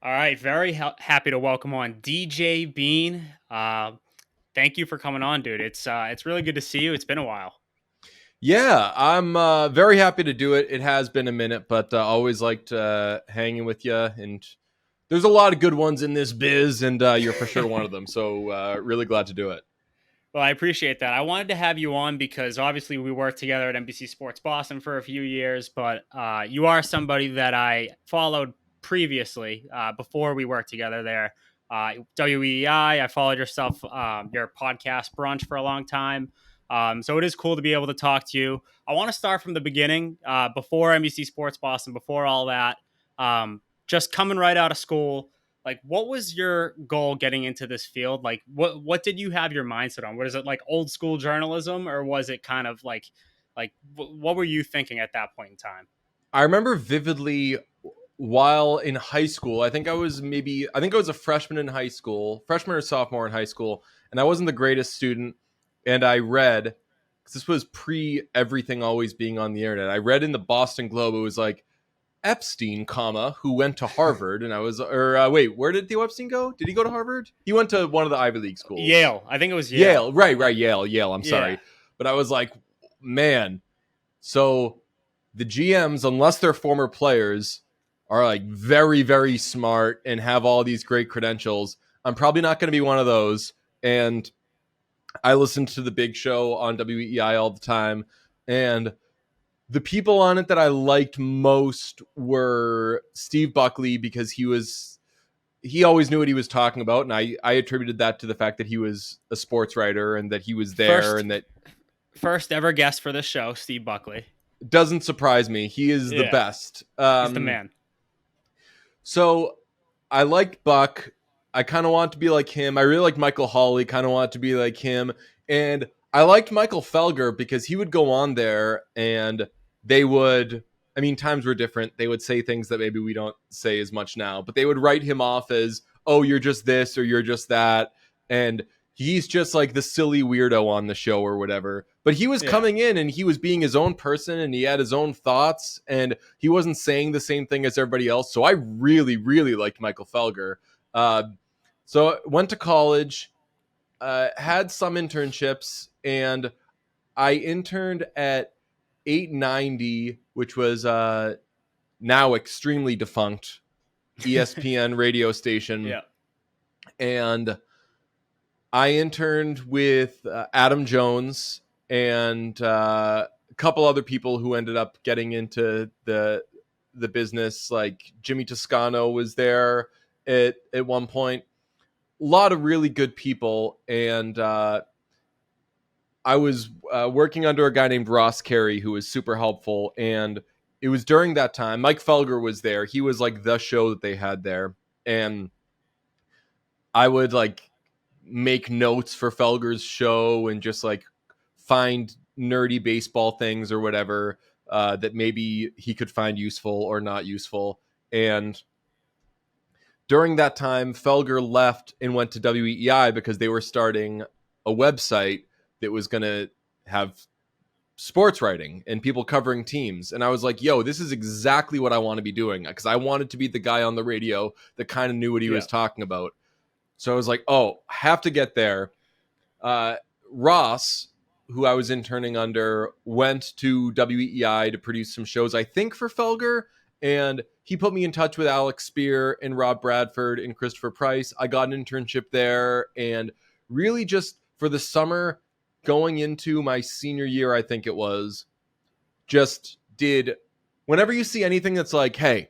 All right, very happy to welcome on DJ Bean. Thank you for coming on, dude. It's really good to see you. It's been a while. Yeah, I'm very happy to do it. It has been a minute, but always liked hanging with you. And there's a lot of good ones in this biz, and you're for sure one of them. So really glad to do it. Well, I appreciate that. I wanted to have you on because obviously we worked together at NBC Sports Boston for a few years, but you are somebody that I followed previously before we worked together there. WEI, I followed your podcast BRUNCH for a long time. So it is cool to be able to talk to you. I want to start from the beginning, before NBC Sports Boston, before all that. Just coming right out of school, like, what was your goal getting into this field? Like, what did you have your mindset on? Was it like old school journalism, or was it kind of what were you thinking at that point in time? I remember vividly while in high school. I think I was a freshman in high school, freshman or sophomore in high school, and I wasn't the greatest student. And I read, because this was pre everything always being on the internet. I read in the Boston Globe, it was like Epstein, comma, who went to Harvard, and I was, or wait, where did Theo Epstein go? Did he go to Harvard? He went to one of the Ivy League schools. Yale, I think it was Yale. Yale, right, Yale. I'm Yeah, sorry, but I was like, man, so the GMs, unless they're former players, are like very, very smart and have all these great credentials. I'm probably not going to be one of those. And I listened to the Big Show on WEI all the time, and the people on it that I liked most were Steve Buckley, because he always knew what he was talking about, and I attributed that to the fact that he was a sports writer and that he was there, first and that first ever guest for the show, Steve Buckley. doesn't surprise me. He is the Yeah, best. he's the man. So I liked Buck. I kind of want to be like him. I really like Michael Hawley, kind of want to be like him. And I liked Michael Felger because he would go on there and they would, I mean, times were different. They would say things that maybe we don't say as much now, but they would write him off as, oh, you're just this or you're just that. And he's just like the silly weirdo on the show or whatever. But he was Yeah, coming in and he was being his own person and he had his own thoughts and he wasn't saying the same thing as everybody else. So I really, really liked Michael Felger. Uh, so went to college, had some internships, and I interned at 890, which was now extremely defunct ESPN radio station. yeah. And I interned with Adam Jones and a couple other people who ended up getting into the business. Like Jimmy Toscano was there at one point. A lot of really good people, and I was working under a guy named Ross Carey who was super helpful. And it was during that time Mike Felger was there. He was like the show that they had there, and I would like make notes for Felger's show and just like find nerdy baseball things or whatever that maybe he could find useful or not useful. And during that time, Felger left and went to WEI because they were starting a website that was going to have sports writing and people covering teams. And I was like, yo, this is exactly what I want to be doing, because I wanted to be the guy on the radio that kind of knew what he Yeah. was talking about. So I was like, oh, I have to get there. Ross, who I was interning under, went to WEI to produce some shows, I think, for Felger. And he put me in touch with Alex Spear and Rob Bradford and Christopher Price. I got an internship there. And really just for the summer going into my senior year, I think it was, just did, whenever you see anything that's like, hey,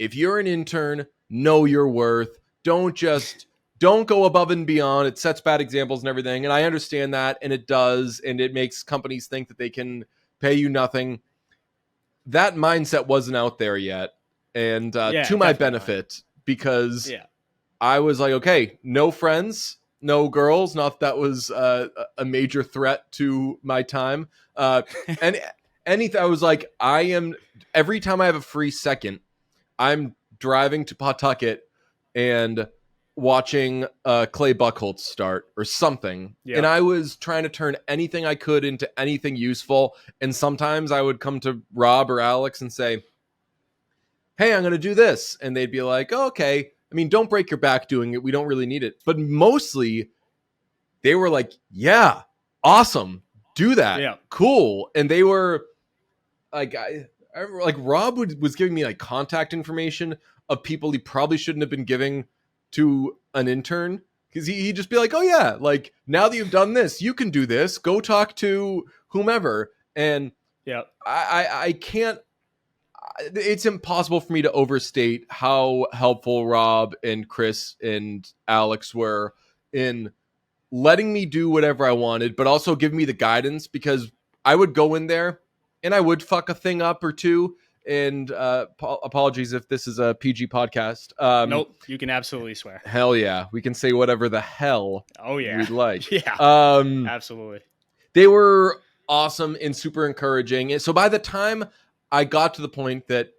if you're an intern, know your worth. Don't go above and beyond. It sets bad examples and everything. And I understand that, and it does, and it makes companies think that they can pay you nothing. That mindset wasn't out there yet. And Yeah, to my definitely not. benefit, because Yeah. I was like, okay, no friends, no girls. Not that was a major threat to my time. And anything, I was like, every time I have a free second, I'm driving to Pawtucket and watching Clay Buchholz start or something. And Yeah. I was trying to turn anything I could into anything useful. And sometimes I would come to Rob or Alex and say, hey, I'm going to do this. And they'd be like, oh, okay. I mean, don't break your back doing it. We don't really need it. But mostly they were like, yeah, awesome. Do that. Yeah. Cool. And they were like, like Rob was giving me like contact information of people he probably shouldn't have been giving to an intern. Because he'd just be like, oh, yeah, like now that you've done this, you can do this. Go talk to whomever. And Yeah. I can't, it's impossible for me to overstate how helpful Rob and Chris and Alex were in letting me do whatever I wanted, but also give me the guidance, because I would go in there and I would fuck a thing up or two. And apologies if this is a PG podcast. Nope. You can absolutely swear. Hell yeah. We can say whatever the hell Oh yeah. we'd like. Yeah. Absolutely. They were awesome and super encouraging. And so by the time I got to the point that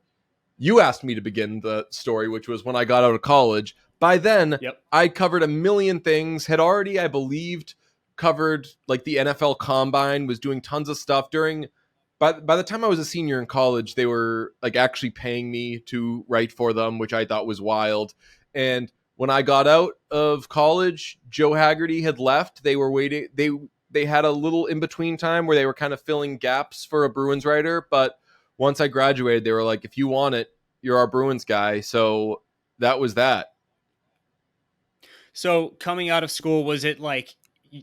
you asked me to begin the story, which was when I got out of college, by then Yep. I covered a million things, had already, I believed, covered like the NFL Combine, was doing tons of stuff during. By the time I was a senior in college, they were like actually paying me to write for them, which I thought was wild. And when I got out of college, Joe Haggerty had left. They were waiting. They had a little in between time where they were kind of filling gaps for a Bruins writer. But once I graduated, they were like, if you want it, you're our Bruins guy. So that was that. So coming out of school, was it like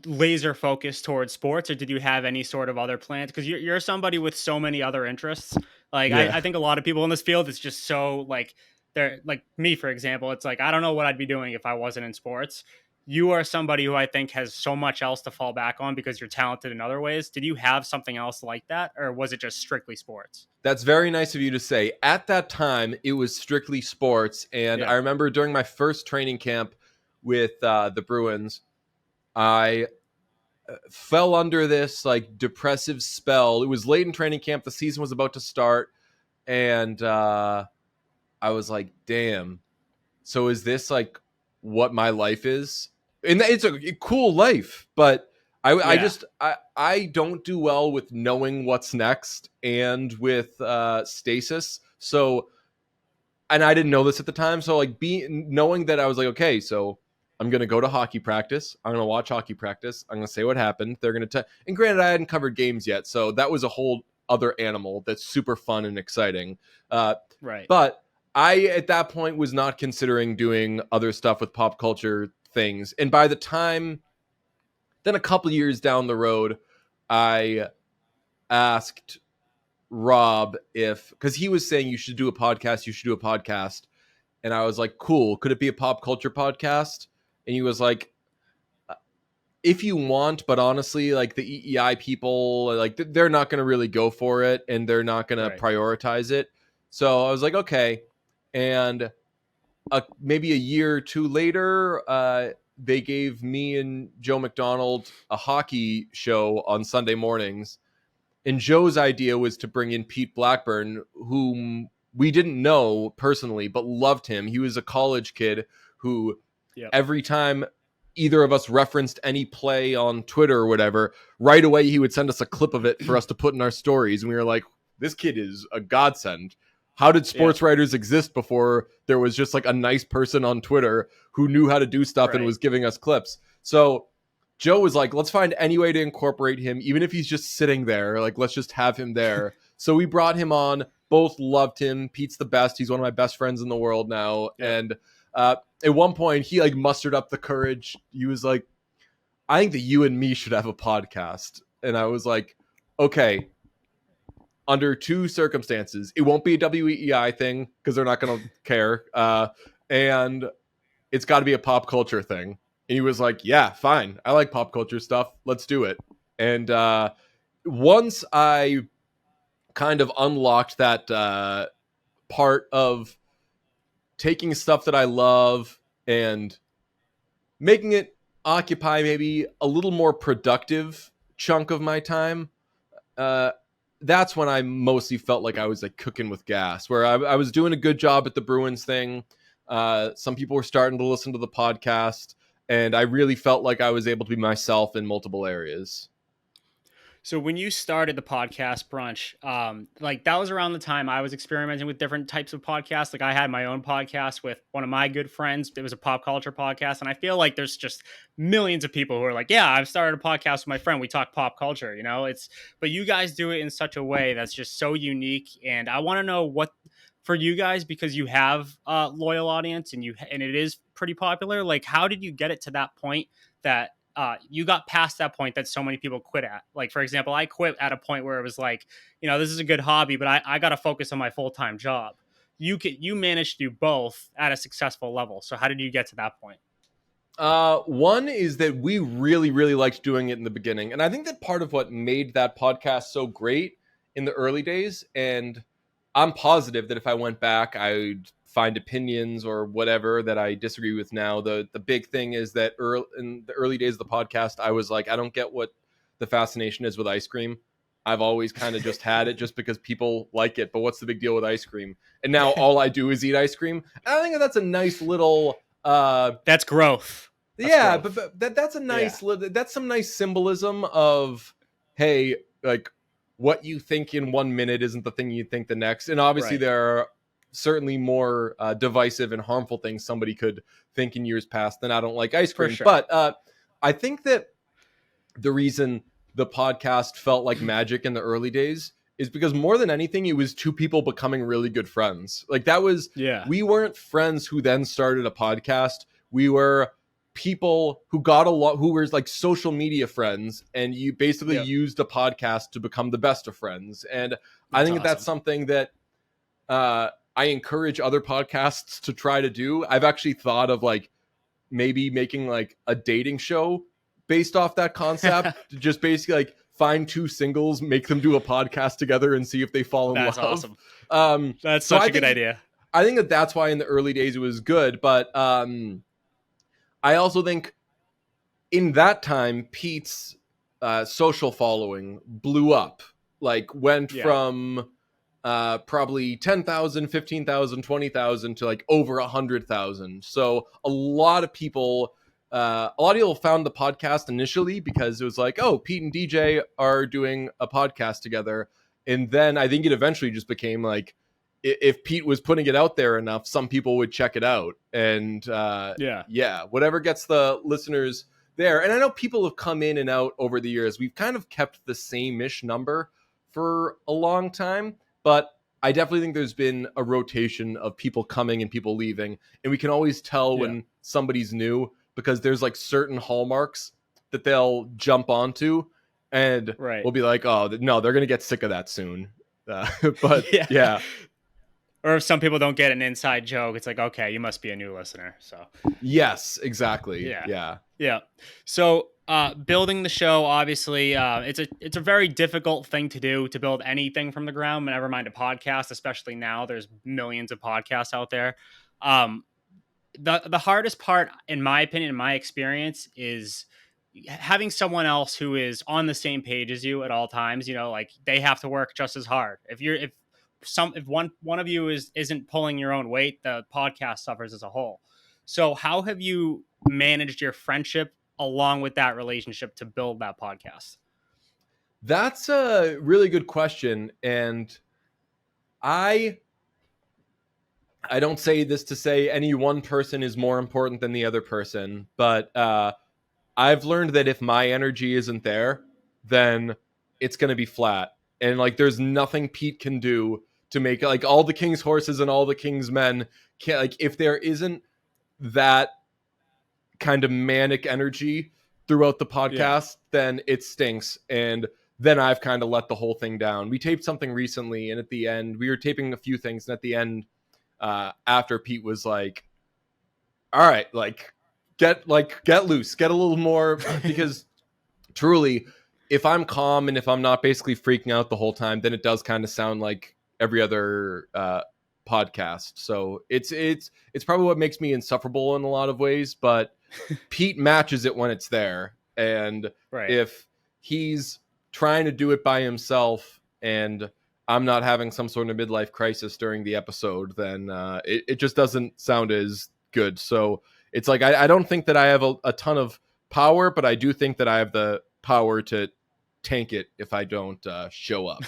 laser focused towards sports, or did you have any sort of other plans? Because you're somebody with so many other interests. Like Yeah. I think a lot of people in this field, it's just so like they're like me, for example. It's like I don't know what I'd be doing if I wasn't in sports. You are somebody who I think has so much else to fall back on because you're talented in other ways. Did you have something else like that, or was it just strictly sports? That's very nice of you to say. At that time, it was strictly sports. And Yeah. I remember during my first training camp with the Bruins, I fell under this like depressive spell. It was late in training camp. The season was about to start. And I was like, damn. So is this like what my life is? And it's a cool life, but I don't do well with knowing what's next and with stasis. So, and I didn't know this at the time. So like knowing that, I was like, okay, so I'm going to go to hockey practice. I'm going to watch hockey practice. I'm going to say what happened. They're going to and granted, I hadn't covered games yet. So that was a whole other animal that's super fun and exciting. Right. But I, at that point, was not considering doing other stuff with pop culture things. And by the time, then a couple years down the road, I asked Rob because he was saying you should do a podcast. And I was like, cool. Could it be a pop culture podcast? And he was like, if you want, but honestly, like the EEI people, like they're not going to really go for it and they're not going to prioritize it. So I was like, okay. And maybe a year or two later, they gave me and Joe McDonald a hockey show on Sunday mornings. And Joe's idea was to bring in Pete Blackburn, whom we didn't know personally, but loved him. He was a college kid who every time either of us referenced any play on Twitter or whatever, right away he would send us a clip of it for us to put in our stories. And we were like, this kid is a godsend. How did sports writers exist before there was just like a nice person on Twitter who knew how to do stuff and was giving us clips? So Joe was like, let's find any way to incorporate him, even if he's just sitting there. Like, let's just have him there. So we brought him on. Both loved him. Pete's the best. He's one of my best friends in the world now. And at one point, he like mustered up the courage. He was like, I think that you and me should have a podcast. And I was like, okay, under two circumstances. It won't be a WEEI thing because they're not going to care. And it's got to be a pop culture thing. And he was like, yeah, fine. I like pop culture stuff. Let's do it. And once I kind of unlocked that part of taking stuff that I love and making it occupy maybe a little more productive chunk of my time, that's when I mostly felt like I was like cooking with gas, where I was doing a good job at the Bruins thing. Some people were starting to listen to the podcast, and I really felt like I was able to be myself in multiple areas. So when you started the podcast Brunch, like that was around the time I was experimenting with different types of podcasts. Like I had my own podcast with one of my good friends. It was a pop culture podcast, and I feel like there's just millions of people who are like, "Yeah, I've started a podcast with my friend. We talk pop culture." You know, it's but you guys do it in such a way that's just so unique, and I want to know what for you guys because you have a loyal audience and it is pretty popular. Like, how did you get it to that point that you got past that point that so many people quit at. Like, for example, I quit at a point where it was like, this is a good hobby, but I got to focus on my full time job. You managed to do both at a successful level. So how did you get to that point? One is that we really, really liked doing it in the beginning. And I think that part of what made that podcast so great in the early days, and I'm positive that if I went back, I'd find opinions or whatever that I disagree with now. The big thing is that in the early days of the podcast, I was like, I don't get what the fascination is with ice cream. I've always kind of just had it just because people like it. But what's the big deal with ice cream? And now all I do is eat ice cream. And I think that's a nice little that's growth. Yeah, growth. but that's a nice that's some nice symbolism of, hey, like what you think in 1 minute isn't the thing you think the next. And obviously there are certainly more divisive and harmful things somebody could think in years past than I don't like ice cream. Sure. But I think that the reason the podcast felt like magic in the early days is because more than anything, it was two people becoming really good friends. Like that was, we weren't friends who then started a podcast. We were people who got along, who were like social media friends, and you basically used a podcast to become the best of friends. And I think that's something that I encourage other podcasts to try to do. I've actually thought of like maybe making like a dating show based off that concept to just basically like find two singles, make them do a podcast together and see if they fall in love. That's awesome. That's such a good idea. I think that that's why in the early days it was good. But I also think in that time, Pete's social following blew up, like went from probably 10,000, 15,000, 20,000 to like over 100,000. So a lot of people found the podcast initially because it was like, oh, Pete and DJ are doing a podcast together. And then I think it eventually just became like, if Pete was putting it out there enough, some people would check it out. And whatever gets the listeners there. And I know people have come in and out over the years. We've kind of kept the same-ish number for a long time, but I definitely think there's been a rotation of people coming and people leaving. And we can always tell when somebody's new because there's like certain hallmarks that they'll jump onto and we'll be like, oh, no, they're going to get sick of that soon. But yeah. Or if some people don't get an inside joke, it's like, okay, you must be a new listener. So yes, exactly. Yeah. So building the show, obviously, it's a very difficult thing to do, to build anything from the ground, never mind a podcast, especially now. There's millions of podcasts out there. The hardest part, in my opinion, in my experience, is having someone else who is on the same page as you at all times. Like they have to work just as hard. If one of you isn't pulling your own weight, the podcast suffers as a whole. So how have you managed your friendship along with that relationship to build that podcast? That's a really good question. And I don't say this to say any one person is more important than the other person, but I've learned that if my energy isn't there, then it's going to be flat. And like, there's nothing Pete can do to make like all the king's horses and all the king's men can't, like, if there isn't that kind of manic energy throughout the podcast, then it stinks. And then I've kind of let the whole thing down. We taped something recently, and at the end, we were taping a few things, and at the end, after Pete was like, all right, like get loose, get a little more, because truly, if I'm calm and if I'm not basically freaking out the whole time, then it does kind of sound like every other podcast. So it's probably what makes me insufferable in a lot of ways, but Pete matches it when it's there. And if he's trying to do it by himself and I'm not having some sort of midlife crisis during the episode, then it just doesn't sound as good. So it's like, I don't think that I have a ton of power, but I do think that I have the power to tank it if I don't show up.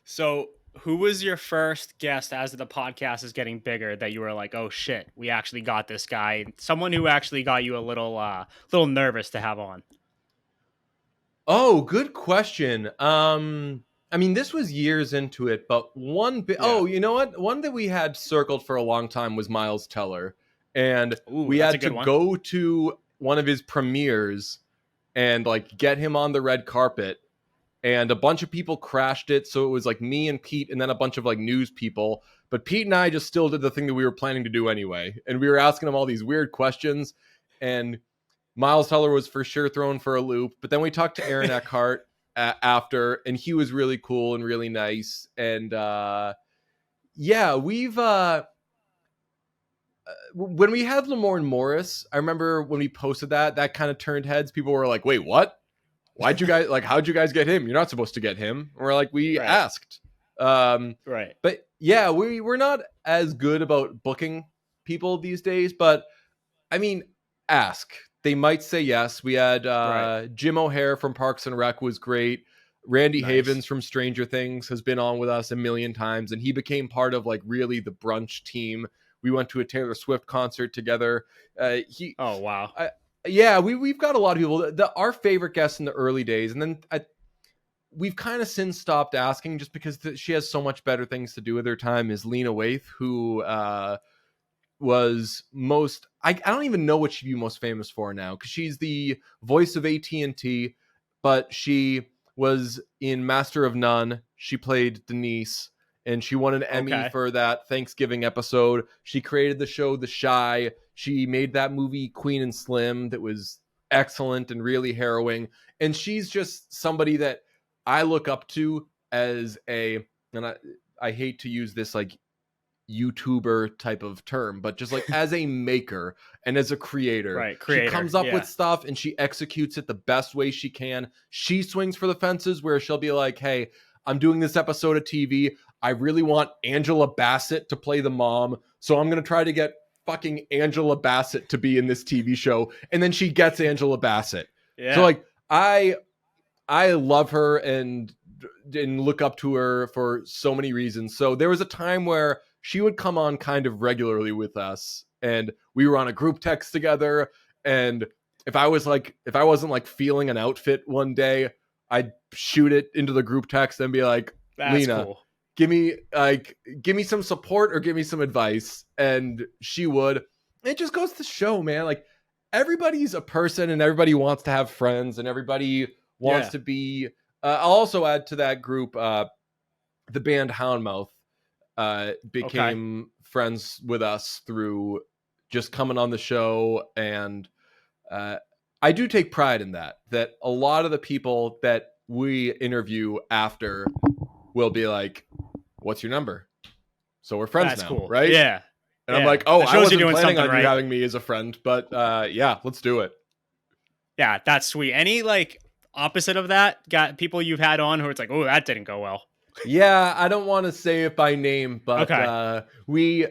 So, who was your first guest as the podcast is getting bigger that you were like, "Oh shit, we actually got this guy"? Someone who actually got you a little nervous to have on. Oh, good question. I mean, this was years into it, but Yeah. oh, you know what? One that we had circled for a long time was Miles Teller, and Ooh, we that's a had to good one. go to one of his premieres and like get him on the red carpet, and a bunch of people crashed it, so it was like me and Pete and then a bunch of like news people, but Pete and I just still did the thing that we were planning to do anyway, and we were asking him all these weird questions, and Miles Teller was for sure thrown for a loop. But then we talked to Aaron Eckhart after, and he was really cool and really nice. And yeah, we've when we had Lamorne Morris, I remember when we posted that kind of turned heads. People were like, "Wait, what? Why'd you guys like? How'd you guys get him? You're not supposed to get him." And we're like, "We Right. asked." Um, Right. but yeah, we're not as good about booking people these days. But I mean, ask. They might say yes. We had Right. Jim O'Hare from Parks and Rec was great. Randy Nice. Havens from Stranger Things has been on with us a million times, and he became part of like really the brunch team. We went to a Taylor Swift concert together. Oh wow. Yeah, we've got a lot of people. Our favorite guests in the early days, and then we've kind of since stopped asking just because she has so much better things to do with her time. Is Lena Waithe, who was most I don't even know what she'd be most famous for now, because she's the voice of AT&T, but she was in Master of None. She played Denise, and she won an Emmy Okay. for that Thanksgiving episode. She created the show The Chi. She made that movie Queen and Slim that was excellent and really harrowing, and she's just somebody that I look up to as I hate to use this like YouTuber type of term, but just like as a maker and as a creator, Right. she Creator. comes up with Yeah. stuff and she executes it the best way she can. She swings for the fences where she'll be like, "Hey, I'm doing this episode of TV. I really want Angela Bassett to play the mom. So I'm going to try to get fucking Angela Bassett to be in this TV show." And then she gets Angela Bassett. So Yeah. like I love her and look up to her for so many reasons. So there was a time where she would come on kind of regularly with us, and we were on a group text together. And if I wasn't like feeling an outfit one day, I'd shoot it into the group text and be like, That's "Lena, cool. give me some support or give me some advice." And she would. It just goes to show, man, like everybody's a person and everybody wants to have friends and everybody wants Yeah. to be. I'll also add to that group the band Houndmouth Okay. became friends with us through just coming on the show, and uh, I do take pride in that a lot of the people that we interview after will be like, "What's your number?" So we're friends That's now, cool. right? Yeah. And I'm Yeah. like, "Oh, That I shows you're wasn't doing planning something on you right. having me as a friend, but yeah, let's do it." Yeah, that's sweet. Any like opposite of that? Got people you've had on who it's like, oh, that didn't go well. Yeah, I don't want to say it by name, but Okay. we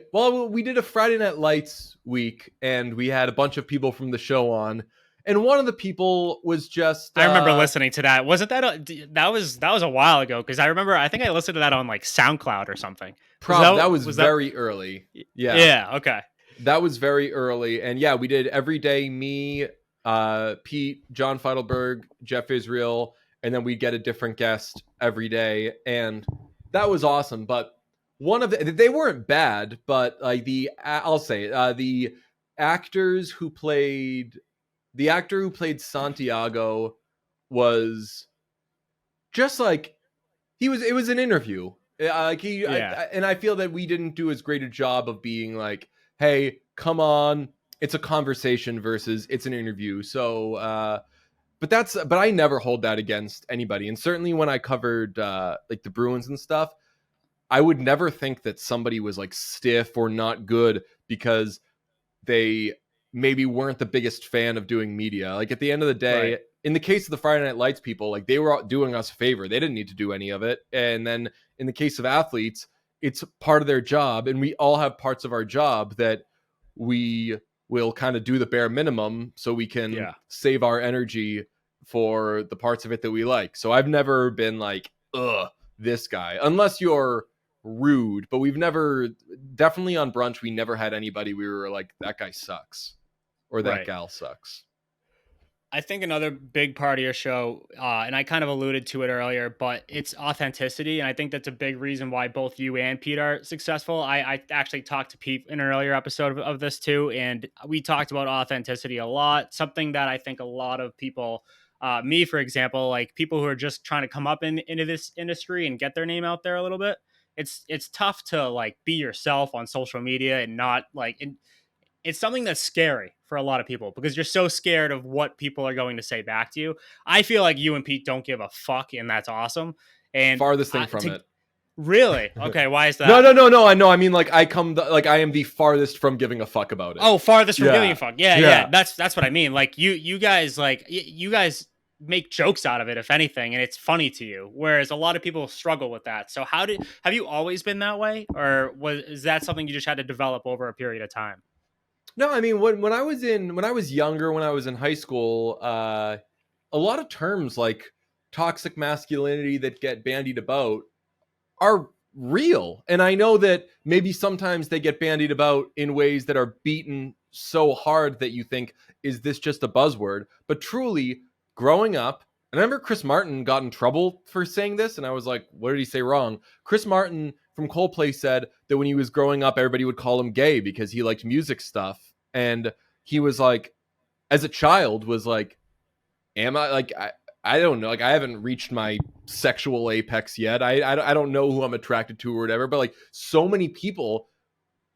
did a Friday Night Lights week, and we had a bunch of people from the show on, and one of the people was just I remember listening to that. Wasn't that that was a while ago? Because I think I listened to that on like SoundCloud or something. that was Was that? very early. Yeah, Yeah. Okay. that was very early, and yeah, we did every day. Me, Pete, John Feidelberg, Jeff Israel, and then we'd get a different guest every day, and that was awesome. But they weren't bad, but like I'll say the actors who played the actor who played Santiago was just like it was an interview. Like Yeah. and I feel that we didn't do as great a job of being like, "Hey, come on, it's a conversation versus it's an interview." So, but I never hold that against anybody. And certainly when I covered like the Bruins and stuff, I would never think that somebody was like stiff or not good because they maybe weren't the biggest fan of doing media. Like at the end of the day, Right. in the case of the Friday Night Lights people, like they were doing us a favor. They didn't need to do any of it. And then in the case of athletes, it's part of their job, and we all have parts of our job that we will kind of do the bare minimum so we can Yeah. save our energy for the parts of it that we like. So I've never been like, ugh, this guy, unless you're rude. But we've never, definitely on Brunch, we never had anybody we were like, that guy sucks or that Right. gal sucks. I think another big part of your show, and I kind of alluded to it earlier, but it's authenticity. And I think that's a big reason why both you and Pete are successful. I actually talked to Pete in an earlier episode of this too, and we talked about authenticity a lot. Something that I think a lot of people, me for example, like people who are just trying to come up into this industry and get their name out there a little bit. It's tough to like be yourself on social media and not like. It's something that's scary for a lot of people because you're so scared of what people are going to say back to you. I feel like you and Pete don't give a fuck, and that's awesome. And Farthest thing from it. Really? Okay, why is that? No. I know. I mean, like I am the farthest from giving a fuck about it. Oh, farthest from giving a fuck. Yeah. That's what I mean. Like you guys make jokes out of it, if anything, and it's funny to you. Whereas a lot of people struggle with that. So have you always been that way, or is that something you just had to develop over a period of time? No, I mean when I was younger, when I was in high school, a lot of terms like toxic masculinity that get bandied about are real. And I know that maybe sometimes they get bandied about in ways that are beaten so hard that you think, is this just a buzzword? But truly, growing up, and I remember Chris Martin got in trouble for saying this, and I was like, what did he say wrong? Chris Martin from Coldplay said that when he was growing up, everybody would call him gay because he liked music stuff. And he was like, as a child, was like, am I like, I don't know. Like, I haven't reached my sexual apex yet. I don't know who I'm attracted to or whatever. But like, so many people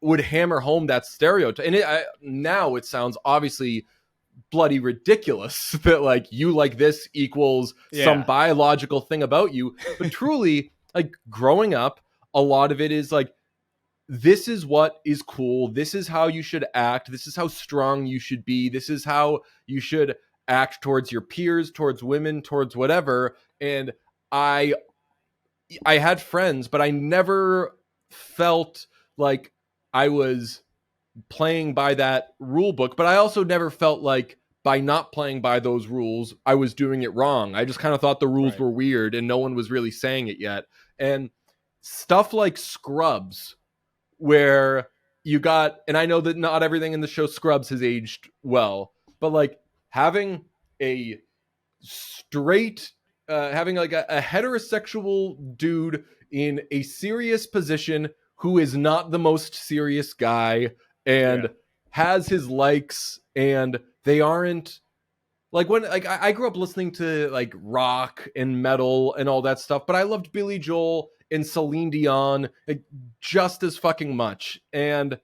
would hammer home that stereotype. And now it sounds obviously bloody ridiculous that like you like this equals some biological thing about you. But truly, like growing up, a lot of it is like, this is what is cool. This is how you should act. This is how strong you should be. This is how you should act towards your peers, towards women, towards whatever. And I had friends, but I never felt like I was playing by that rule book. But I also never felt like by not playing by those rules, I was doing it wrong. I just kind of thought the rules were weird and no one was really saying it yet. And stuff like Scrubs, where you got, and I know that not everything in the show Scrubs has aged well, but like having a straight, having like a heterosexual dude in a serious position who is not the most serious guy and has his likes, and they aren't like when like I grew up listening to like rock and metal and all that stuff, but I loved Billy Joel and Celine Dion like, just as fucking much. And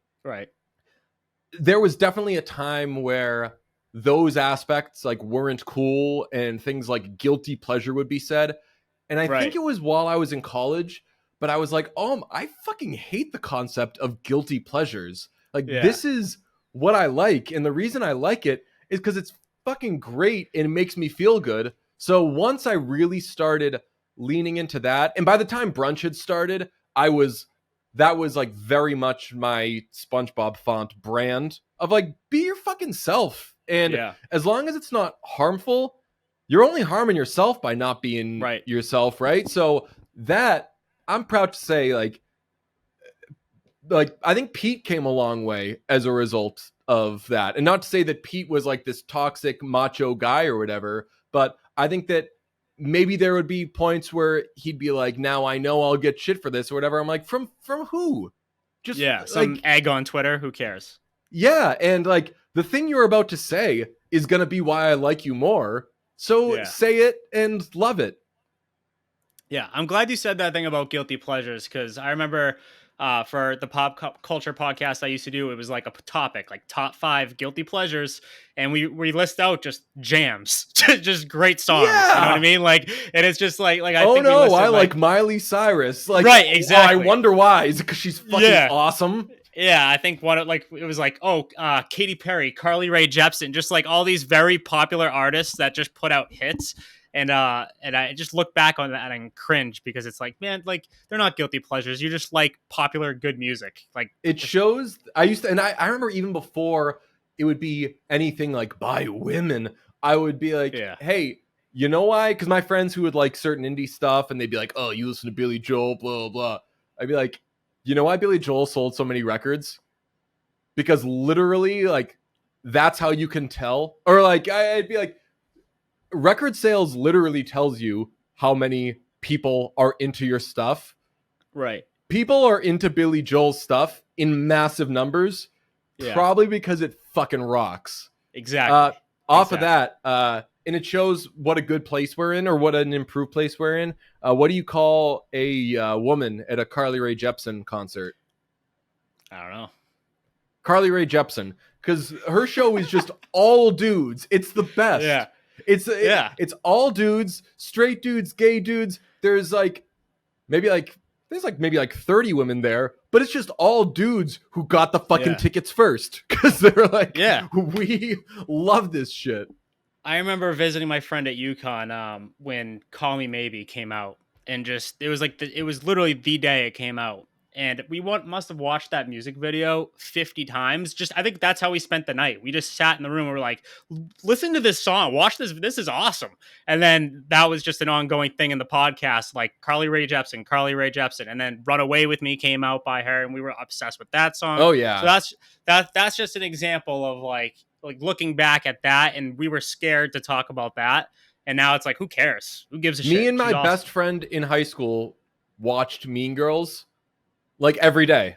there was definitely a time where those aspects like weren't cool and things like guilty pleasure would be said. And I think it was while I was in college, but I was like, oh, I fucking hate the concept of guilty pleasures. Like this is what I like. And the reason I like it is because it's fucking great and it makes me feel good. So once I really started leaning into that, and by the time Brunch had started, that was like very much my SpongeBob font brand of like, be your fucking self. And as long as it's not harmful, you're only harming yourself by not being yourself, right? So that, I'm proud to say, like I think Pete came a long way as a result of that. And not to say that Pete was like this toxic macho guy or whatever, but I think that maybe there would be points where he'd be like, now I know I'll get shit for this or whatever. I'm like, from who? Just some like, egg on Twitter. Who cares? Yeah. And like the thing you're about to say is going to be why I like you more. So say it and love it. Yeah. I'm glad you said that thing about guilty pleasures, because I remember for the pop culture podcast I used to do, it was like a topic, like top 5 guilty pleasures. And we list out just jams, just great songs. Yeah. You know what I mean? Like, and it's just like I think no, I like Miley Cyrus. Like, exactly. I wonder why. Is it because she's fucking awesome? Yeah, I think it was like, Katy Perry, Carly Rae Jepsen, just like all these very popular artists that just put out hits. And I just look back on that and cringe, because it's like, man, like they're not guilty pleasures. You just like popular, good music. Like it shows. I used to, and I remember even before it would be anything like by women, I would be like, hey, You know why? Because my friends who would like certain indie stuff and they'd be like, oh, you listen to Billy Joel, blah, blah, blah. I'd be like, you know why Billy Joel sold so many records? Because literally, like, that's how you can tell. Or like, I'd be like, record sales literally tells you how many people are into your stuff. Right. People are into Billy Joel's stuff in massive numbers, Yeah. probably because it fucking rocks. Exactly. Off of that, and it shows what a good place we're in or what an improved place we're in. What do you call a woman at a Carly Rae Jepsen concert? I don't know. Carly Rae Jepsen, because her show is just all dudes. It's the best. Yeah. It's all dudes, straight dudes, gay dudes. There's like maybe like 30 women there, but it's just all dudes who got the fucking tickets first because they're like, we love this shit. I remember visiting my friend at UConn when Call Me Maybe came out, and just it was like it was literally the day it came out, and we must have watched that music video 50 times. Just I think that's how we spent the night. We just sat in the room and we're like, listen to this song, watch this. This is awesome. And then that was just an ongoing thing in the podcast, like Carly Rae Jepsen, and then Runaway with Me came out by her, and we were obsessed with that song. Oh yeah. So that's just an example of like looking back at that, and we were scared to talk about that, and now it's like, who cares? Who gives a shit? Me and my best friend in high school watched Mean Girls like every day.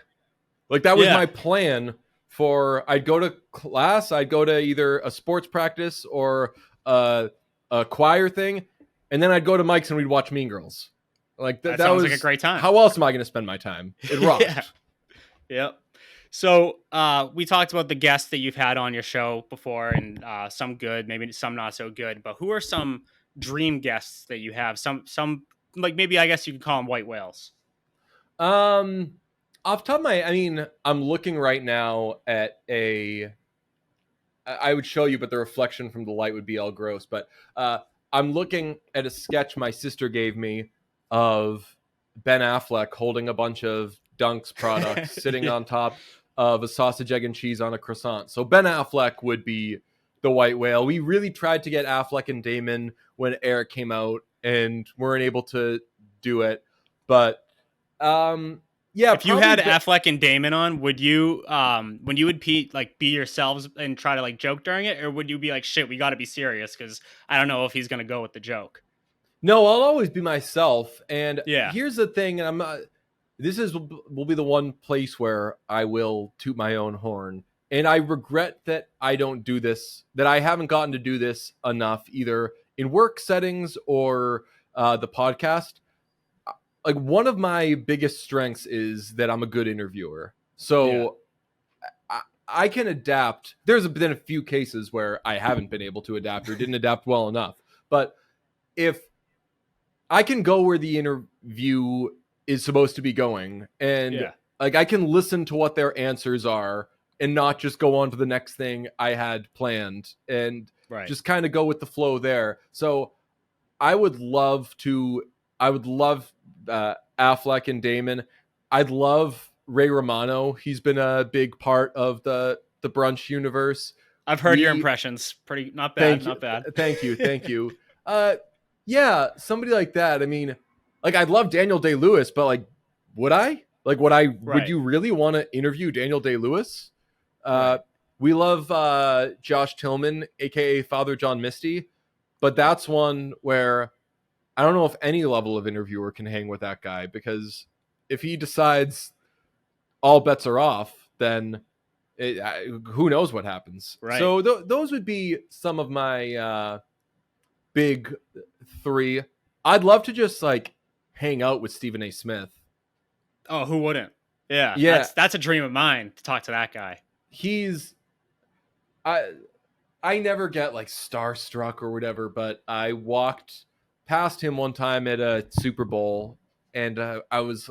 Like that was my plan for, I'd go to class, I'd go to either a sports practice or a choir thing, and then I'd go to Mike's and we'd watch Mean Girls. Like that sounds was like a great time. How else am I going to spend my time? It rocked. Yep. So we talked about the guests that you've had on your show before, and some good, maybe some not so good. But who are some dream guests that you have? Some like maybe I guess you could call them white whales. Off top of I mean, I'm looking right now at I would show you, but the reflection from the light would be all gross. But I'm looking at a sketch my sister gave me of Ben Affleck holding a bunch of Dunks products sitting on top of a sausage, egg, and cheese on a croissant. So Ben Affleck would be the white whale. We really tried to get Affleck and Damon when Eric came out and weren't able to do it. But yeah, if you had Affleck and Damon on, would you when you would be yourselves and try to like joke during it, or would you be like, shit, we got to be serious because I don't know if he's gonna go with the joke? No, I'll always be myself. And here's the thing, and I'm not. This will be the one place where I will toot my own horn. And I regret that I don't do this, that I haven't gotten to do this enough, either in work settings or the podcast. Like, one of my biggest strengths is that I'm a good interviewer. So I can adapt. There's been a few cases where I haven't been able to adapt or didn't adapt well enough. But if I can go where the interview is supposed to be going, and like I can listen to what their answers are and not just go on to the next thing I had planned, and just kind of go with the flow there. So I would love Affleck and Damon. I'd love Ray Romano. He's been a big part of the Brunch universe. I've heard your impressions. Pretty not bad. Not bad. Thank you. Yeah, somebody like that. I mean, like, I'd love Daniel Day-Lewis, but like, would I? Like, would you really want to interview Daniel Day-Lewis? We love Josh Tillman, aka Father John Misty, but that's one where I don't know if any level of interviewer can hang with that guy, because if he decides all bets are off, then who knows what happens. Right. So those would be some of my big three. I'd love to just like hang out with Stephen A. Smith. Oh, who wouldn't? Yeah. That's a dream of mine, to talk to that guy. I never get like starstruck or whatever, but I walked past him one time at a Super Bowl, and I was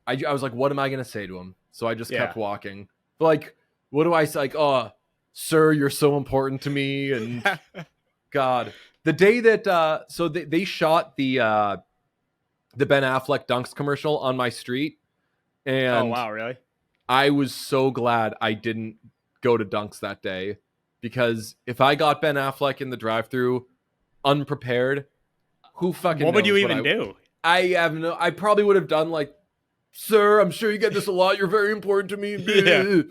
like, what am I going to say to him? So I just kept walking. But like, what do I say? Like, oh, sir, you're so important to me. And God, the day that, so they shot the Ben Affleck Dunks commercial on my street. And oh, wow, really? I was so glad I didn't go to Dunks that day, because if I got Ben Affleck in the drive-thru, unprepared, who fucking What would you knows what even do? I have no. I probably would have done like, sir, I'm sure you get this a lot. You're very important to Yeah. me.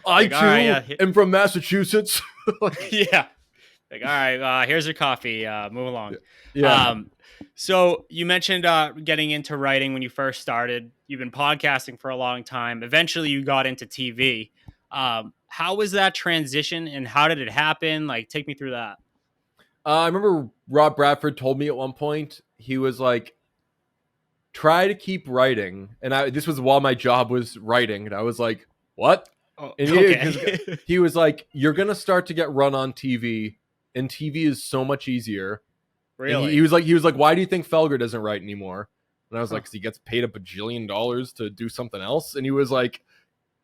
I Like, all right, too yeah. am from Massachusetts. Like, Yeah. Like, all right, here's your coffee. Move along. yeah. Um, so you mentioned getting into writing when you first started. You've been podcasting for a long time. Eventually, you got into TV. How was that transition, and how did it happen? Like, take me through that. I remember Rob Bradford told me at one point, he was like, try to keep writing. And this was while my job was writing. And I was like, what? Oh, And because okay. he was like, you're going to start to get run on TV, and TV is so much easier. And he Really? was like, why do you think Felger doesn't write anymore? And I was Huh. like, because he gets paid $1 bajillion to do something else. And he was like,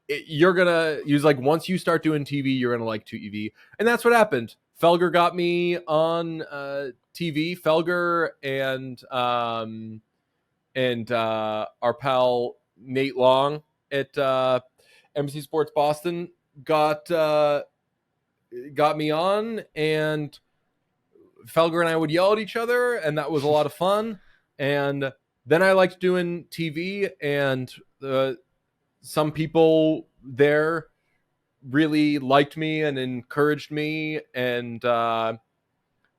he was like, once you start doing TV, you're going to like TV. And that's what happened. Felger got me on TV. Felger and our pal Nate Long at NBC Sports Boston got me on, and Felger and I would yell at each other, and that was a lot of fun. And then I liked doing TV, and some people there really liked me and encouraged me and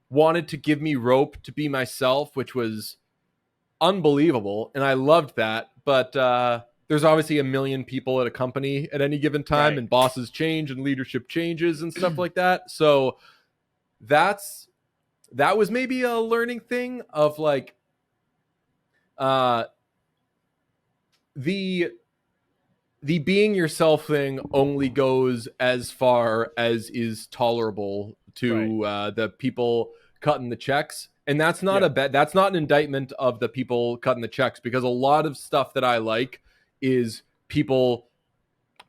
wanted to give me rope to be myself, which was unbelievable. And I loved that. But there's obviously a million people at a company at any given time, Right. and bosses change and leadership changes and stuff like that. So that was maybe a learning thing of like the being yourself thing only goes as far as is tolerable Right. to the people cutting the checks. And that's not Yeah. that's not an indictment of the people cutting the checks, because a lot of stuff that I like is people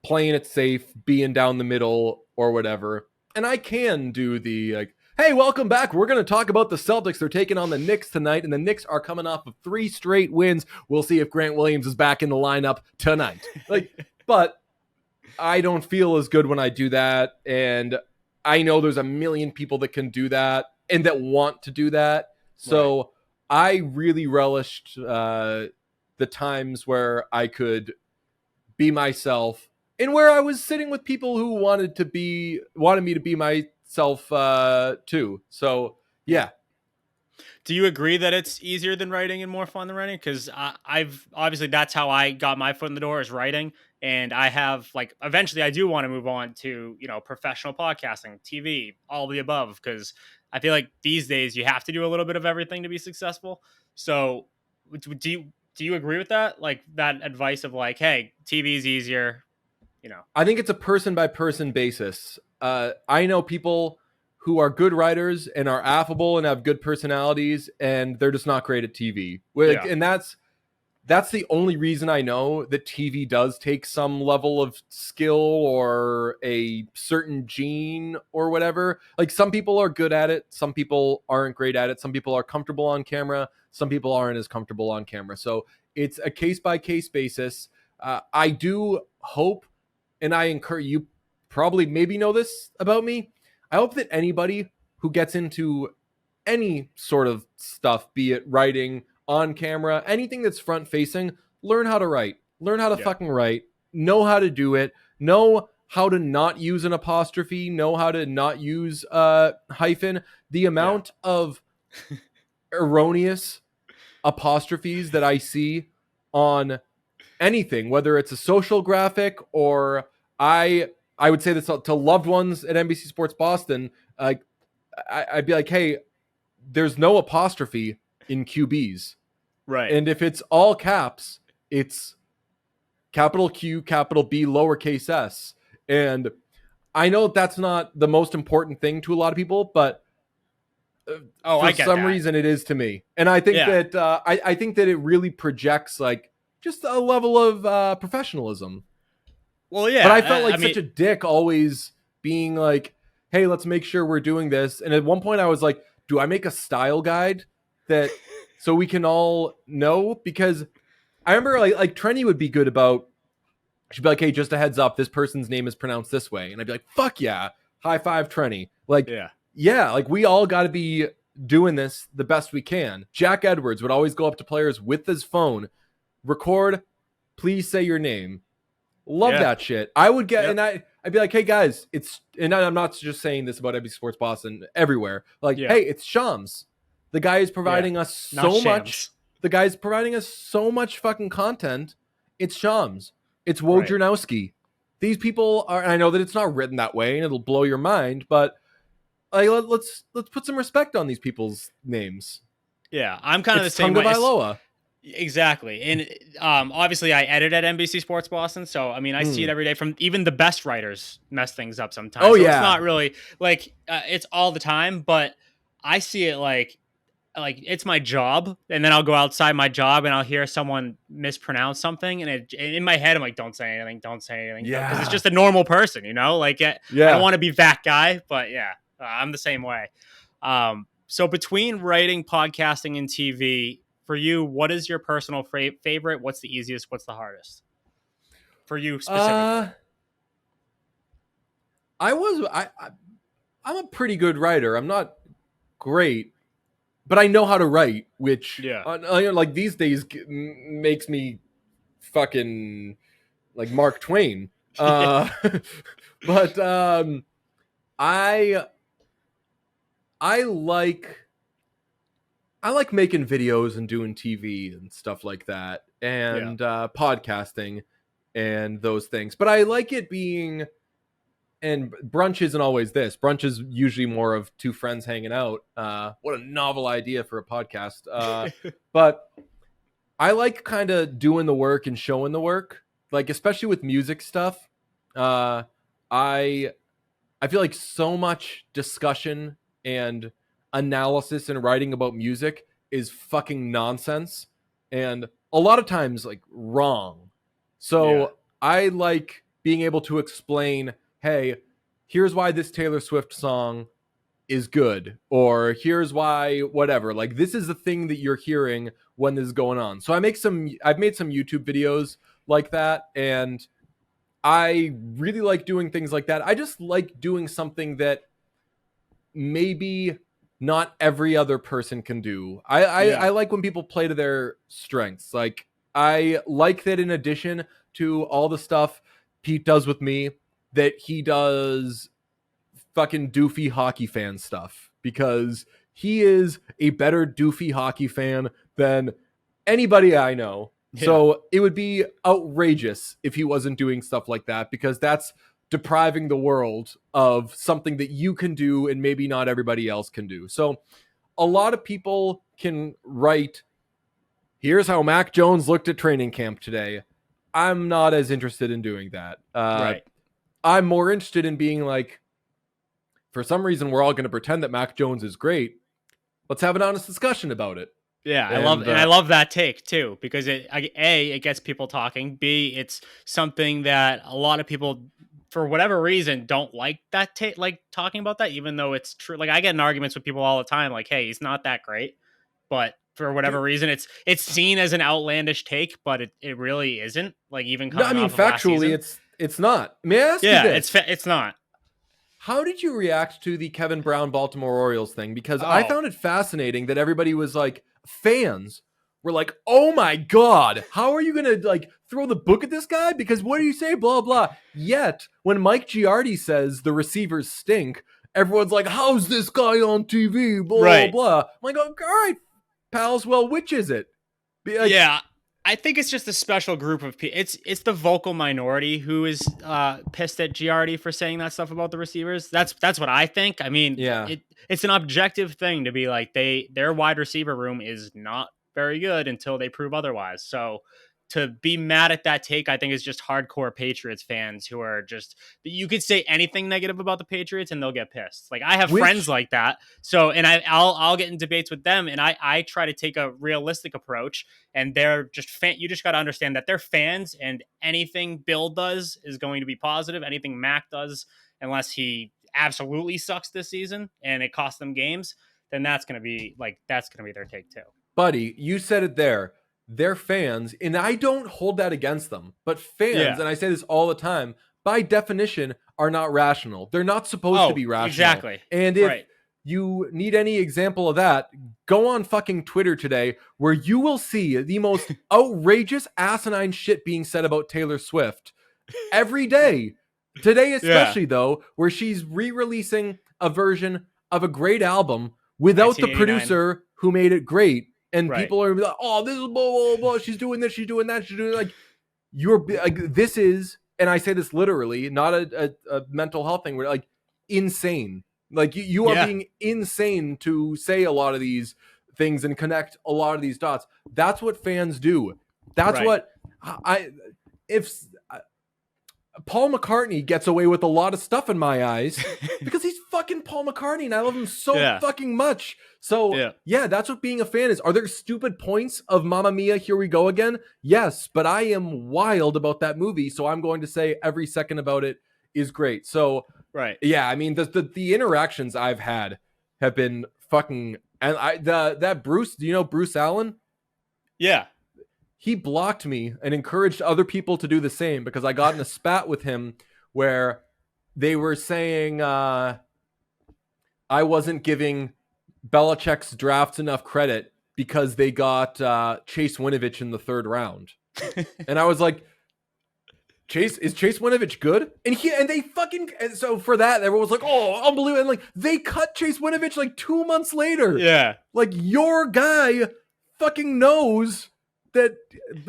playing it safe, being down the middle or whatever. And I can do the like, hey, welcome back. We're going to talk about the Celtics. They're taking on the Knicks tonight, and the Knicks are coming off of 3 straight wins. We'll see if Grant Williams is back in the lineup tonight. Like, but I don't feel as good when I do that. And I know there's a million people that can do that and that want to do that. So Right. I really relished the times where I could be myself, and where I was sitting with people who wanted me to be myself too. So Yeah. yeah. Do you agree that it's easier than writing and more fun than writing? Because I've obviously that's how I got my foot in the door is writing, and I have like eventually I do want to move on to professional podcasting, TV, all the above. Because I feel like these days you have to do a little bit of everything to be successful. So do you agree with that? Like that advice of like, hey, TV is easier, you know? I think it's a person by person basis. I know people who are good writers and are affable and have good personalities, and they're just not great at TV. Yeah. And that's the only reason I know that TV does take some level of skill or a certain gene or whatever. Like, some people are good at it, some people aren't great at it, some people are comfortable on camera, some people aren't as comfortable on camera. So it's a case by case basis. I do hope, and I encourage you, probably maybe know this about me. I hope that anybody who gets into any sort of stuff, be it writing, on camera, anything that's front facing, learn how to write, learn how to Yeah. fucking write, know how to do it, know how to not use an apostrophe, know how to not use a hyphen. The Yeah. amount of erroneous apostrophes that I see on anything, whether it's a social graphic or I would say this to loved ones at NBC Sports Boston. Like, I'd be like, hey, there's no apostrophe in QBs. Right. And if it's all caps, it's capital Q, capital B, lowercase s. And I know that's not the most important thing to a lot of people, but Oh, for I get some that. reason it is to me. And I think Yeah. that I think that it really projects like just a level of professionalism. Well, yeah. But I felt I like mean, such a dick always being like, hey, let's make sure we're doing this. And at one point I was like, do I make a style guide that so we can all know? Because I remember like Trenny would be good about, she'd be like, hey, just a heads up, this person's name is pronounced this way. And I'd be like, fuck yeah, high five Trenny. Like, yeah. yeah, like we all got to be doing this the best we can. Jack Edwards would always go up to players with his phone, record, please say your name. Love Yeah. that shit. I would get, Yep. and I'd be like, hey guys, and I'm not just saying this about NBC Sports Boston everywhere. Like, Yeah. hey, it's Shams. The guy is Yeah. providing us Not so much. shams. The guy's providing us so much fucking content. It's Shams. It's Right. Wojnarowski. These people are, and I know that it's not written that way, and it'll blow your mind, but like, let's put some respect on these people's names. Yeah. I'm kind of the It's same Tunga way. Vailoa. Exactly. And obviously I edit at NBC Sports Boston, so I mean I see it every day. From even the best writers mess things up sometimes. Oh So it's yeah, not really like it's all the time, but I see it like it's my job, and then I'll go outside my job and I'll hear someone mispronounce something, and in my head I'm like, don't say anything, because it's yeah, just a normal person, like I don't yeah. want to be that guy, but yeah, I'm the same way. So between writing, podcasting, and TV, for you, what is your personal favorite? What's the easiest? What's the hardest for you specifically? Uh, I'm a pretty good writer. I'm not great, but I know how to write, which Yeah. like these days makes me fucking like Mark Twain. Yeah. Uh, but I I like I like making videos and doing TV and stuff like that, Yeah. and podcasting and those things. But I like it being, and brunch isn't always this. Brunch is usually more of two friends hanging out. What a novel idea for a podcast. But I like kind of doing the work and showing the work, like especially with music stuff. Uh, I I feel like so much discussion and analysis and writing about music is fucking nonsense, and a lot of times like wrong. Yeah. So I like being able to explain, hey, here's why this Taylor Swift song is good, or here's why whatever. Like this is the thing that you're hearing when this is going on. So I've made some YouTube videos like that, and I really like doing things like that. I just like doing something that maybe not every other person can do. I Yeah. like when people play to their strengths. Like I like that in addition to all the stuff Pete does with me, that he does fucking doofy hockey fan stuff, because he is a better doofy hockey fan than anybody I know. Yeah. So it would be outrageous if he wasn't doing stuff like that, because that's depriving the world of something that you can do and maybe not everybody else can do. So a lot of people can write, here's how Mac Jones looked at training camp today. I'm not as interested in doing that. Right. I'm more interested in being like, for some reason, we're all going to pretend that Mac Jones is great. Let's have an honest discussion about it. Yeah, And I love that take too, because it gets people talking. B, it's something that a lot of people, for whatever reason, don't like that take, like talking about that, even though it's true. Like I get in arguments with people all the time, like, "Hey, he's not that great," but for whatever dude, reason, it's seen as an outlandish take, but it really isn't. Like even no, I coming mean off of last factually, season. it's not. May I ask you Yeah, this? it's not. How did you react to the Kevin Brown Baltimore Orioles thing? Because I Oh, found it fascinating that everybody was like, fans were like, "Oh my god, how are you gonna like throw the book at this guy? Because what do you say? Blah blah." Yet when Mike Giardi says the receivers stink, everyone's like, "How's this guy on TV?" Blah right. blah. I'm like, "Oh, all right, pals. Well, which is it?" Be like, Yeah, I think it's just a special group of people. It's the vocal minority who is pissed at Giardi for saying that stuff about the receivers. That's what I think. I mean, yeah. it's an objective thing to be like their wide receiver room is not very good until they prove otherwise. So to be mad at that take, I think is just hardcore Patriots fans who are just, you could say anything negative about the Patriots and they'll get pissed. Like I have friends Which like that. So and I'll get in debates with them, and I try to take a realistic approach, and they're just you just got to understand that they're fans, and anything Bill does is going to be positive. Anything Mac does, unless he absolutely sucks this season and it costs them games, then that's going to be their take too. buddy, you said it there. They're fans, and I don't hold that against them. But fans, Yeah. and I say this all the time, by definition, are not rational. They're not supposed to Oh, be rational. exactly. And if Right. you need any example of that, go on fucking Twitter today, where you will see the most outrageous, asinine shit being said about Taylor Swift every day. Today, Yeah. especially, though, where she's re-releasing a version of a great album without the 1989. producer who made it great. And Right. people are like, oh, this is blah, blah, blah. She's doing this, she's doing that, she's doing like, you're like, this is, and I say this literally, not a mental health thing, where like insane. Like you are Yeah. being insane to say a lot of these things and connect a lot of these dots. That's what fans do. That's Right. what if Paul McCartney gets away with a lot of stuff in my eyes because he's fucking Paul McCartney and I love him so Yeah. fucking much. So yeah, that's what being a fan is. Are there stupid points of Mamma Mia, Here We Go Again? Yes, but I am wild about that movie, so I'm going to say every second about it is great. So Right. yeah, I mean the interactions I've had have been fucking, and that Bruce, do you know Bruce Allen? Yeah. He blocked me and encouraged other people to do the same because I got in a spat with him where they were saying I wasn't giving Belichick's drafts enough credit because they got Chase Winovich in the third round. And I was like, Chase Winovich good? And so for that, everyone was like, oh, unbelievable. And like they cut Chase Winovich like 2 months later. Yeah. Like your guy fucking knows that.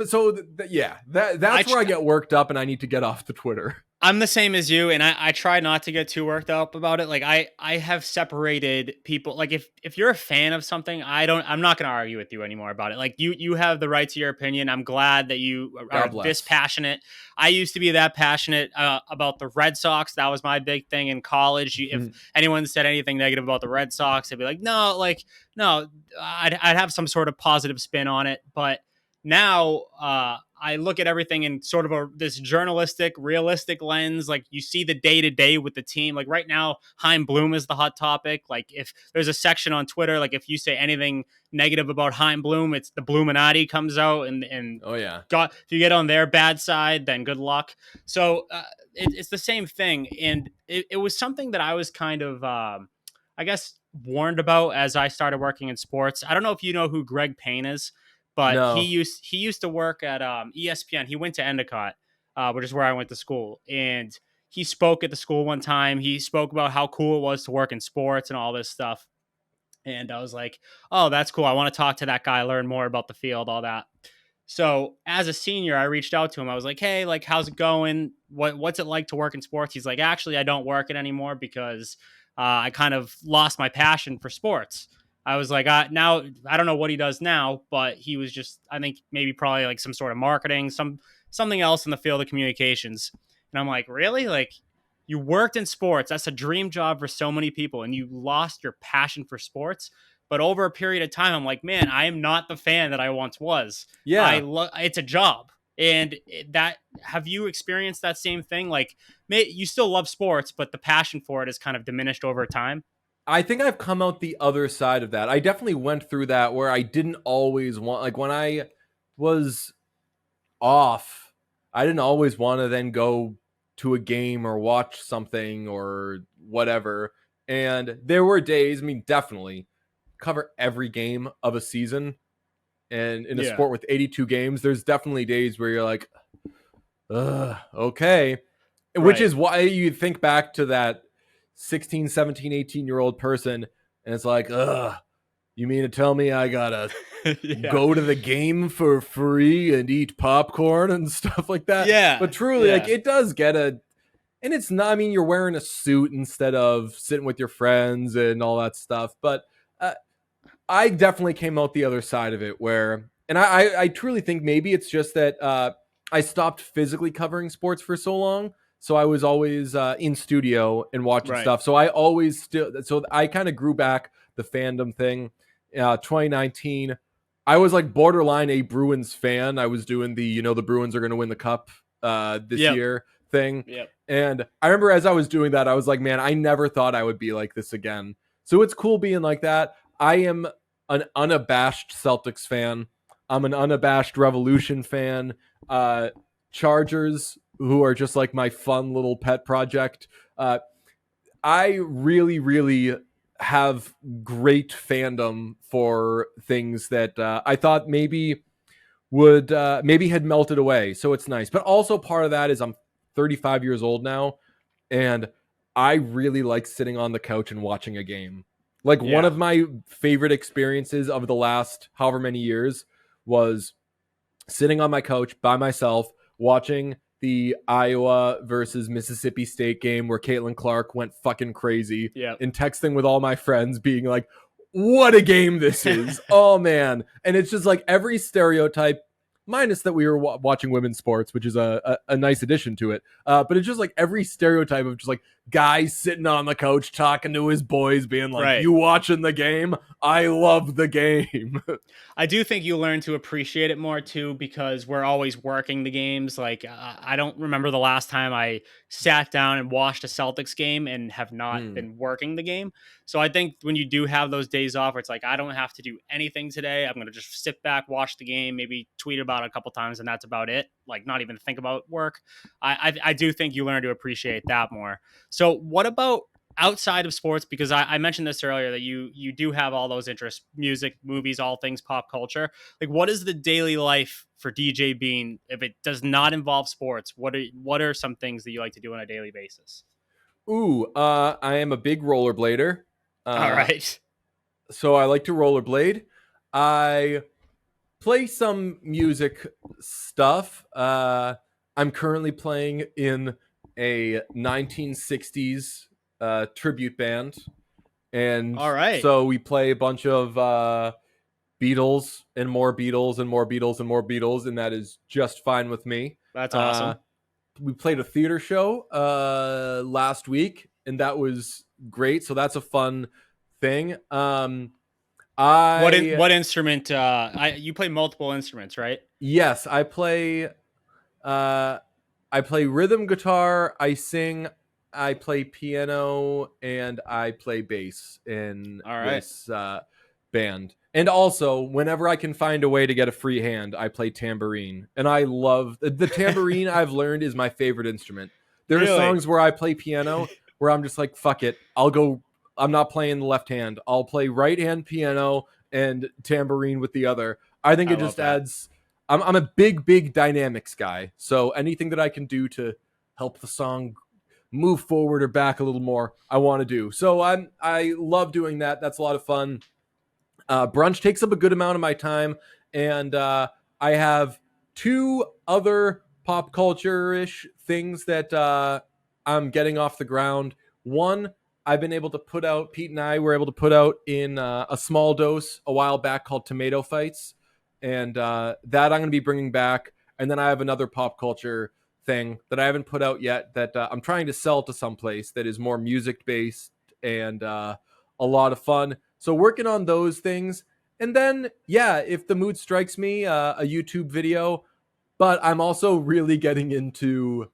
So yeah, that's where I get worked up and I need to get off the Twitter. I'm the same as you, and I try not to get too worked up about it. Like I have separated people. Like if you're a fan of something, I'm not going to argue with you anymore about it. Like you have the right to your opinion. I'm glad that you are this passionate. I used to be that passionate about the Red Sox. That was my big thing in college. If anyone said anything negative about the Red Sox, I'd be like, no, I'd have some sort of positive spin on it. But now I look at everything in sort of this journalistic, realistic lens. Like you see the day to day with the team. Like right now, Chaim Bloom is the hot topic. Like if there's a section on Twitter, like if you say anything negative about Chaim Bloom, it's the Bloominati comes out and oh yeah, if you get on their bad side, then good luck. So it's the same thing, and it was something that I was kind of, I guess, warned about as I started working in sports. I don't know if you know who Greg Payne is. But no. he used to work at ESPN. He went to Endicott, which is where I went to school. And he spoke at the school one time. He spoke about how cool it was to work in sports and all this stuff. And I was like, oh, that's cool. I want to talk to that guy, learn more about the field, all that. So as a senior, I reached out to him. I was like, hey, like, how's it going? What's it like to work in sports? He's like, actually, I don't work it anymore because I kind of lost my passion for sports. I was like, now I don't know what he does now, but he was just, I think maybe probably like some sort of marketing, something else in the field of communications. And I'm like, really? Like you worked in sports. That's a dream job for so many people. And you lost your passion for sports. But over a period of time, I'm like, man, I am not the fan that I once was. Yeah. It's a job. And have you experienced that same thing? Like you still love sports, but the passion for it is kind of diminished over time. I think I've come out the other side of that. I definitely went through that where I didn't always want, like when I was off, I didn't always want to then go to a game or watch something or whatever. And there were days, I mean, definitely cover every game of a season. And in a sport with 82 games, there's definitely days where you're like, okay. Right. Which is why you think back to that 16, 17, 18-year-old person, and it's like, you mean to tell me I gotta go to the game for free and eat popcorn and stuff like that? Yeah. But truly, like, it does get and it's not, I mean, you're wearing a suit instead of sitting with your friends and all that stuff. But I definitely came out the other side of it where, and I truly think maybe it's just that I stopped physically covering sports for so long. So I was always in studio and watching stuff. So I always so I kind of grew back the fandom thing. 2019, I was like borderline a Bruins fan. I was doing the Bruins are going to win the cup this year thing. Yep. And I remember as I was doing that, I was like, man, I never thought I would be like this again. So it's cool being like that. I am an unabashed Celtics fan. I'm an unabashed Revolution fan. Chargers, who are just like my fun little pet project. I really, really have great fandom for things that I thought maybe would maybe had melted away. So it's nice. But also part of that is I'm 35 years old now, and I really like sitting on the couch and watching a game. Like one Yeah. of my favorite experiences of the last however many years was sitting on my couch by myself watching the Iowa versus Mississippi State game where Caitlin Clark went fucking crazy Yeah. and texting with all my friends being like, what a game this is. Oh man. And it's just like every stereotype, minus that we were watching women's sports, which is a nice addition to it. But it's just like every stereotype of just like guys sitting on the couch talking to his boys being like, Right. you watching the game? I love the game. I do think you learn to appreciate it more too because we're always working the games. Like I don't remember the last time I sat down and watched a Celtics game and have not Hmm. been working the game. So I think when you do have those days off, where it's like I don't have to do anything today. I'm gonna just sit back, watch the game, maybe tweet about it a couple times, and that's about it. Like not even think about work. I do think you learn to appreciate that more. So what about outside of sports, because I mentioned this earlier that you do have all those interests: music, movies, all things pop culture. Like what is the daily life for DJ Bean if it does not involve sports? What are some things that you like to do on a daily basis? Ooh, I am a big rollerblader. All Uh, right. so I like to rollerblade. I play some music stuff. I'm currently playing in a 1960s tribute band. And All right. so we play a bunch of Beatles and more Beatles and more Beatles and more Beatles, and that is just fine with me. That's Uh, awesome. we played a theater show last week, and that was great. So that's a fun thing. I What instrument you play multiple instruments, right? yes, uh, I play rhythm guitar. I sing. I play piano, and I play bass in All right. this band. And also, whenever I can find a way to get a free hand, I play tambourine. And I love the tambourine. I've learned is my favorite instrument. There are Really? songs where I play piano where I'm just like, fuck it. I'll go. I'm not playing the left hand. I'll play right hand piano and tambourine with the other. I think I it love just that. adds. I'm a big dynamics guy. So anything that I can do to help the song move forward or back a little more, I want to do. So I love doing that. That's a lot of fun. Brunch takes up a good amount of my time, and I have two other pop culture ish things that I'm getting off the ground. One, I've been able to put out, Pete and I were able to put out in a small dose a while back called Tomato Fights, and that I'm going to be bringing back. And then I have another pop culture thing that I haven't put out yet that I'm trying to sell to someplace that is more music based and a lot of fun. So working on those things. And then, yeah, if the mood strikes me, a YouTube video. But I'm also really getting into,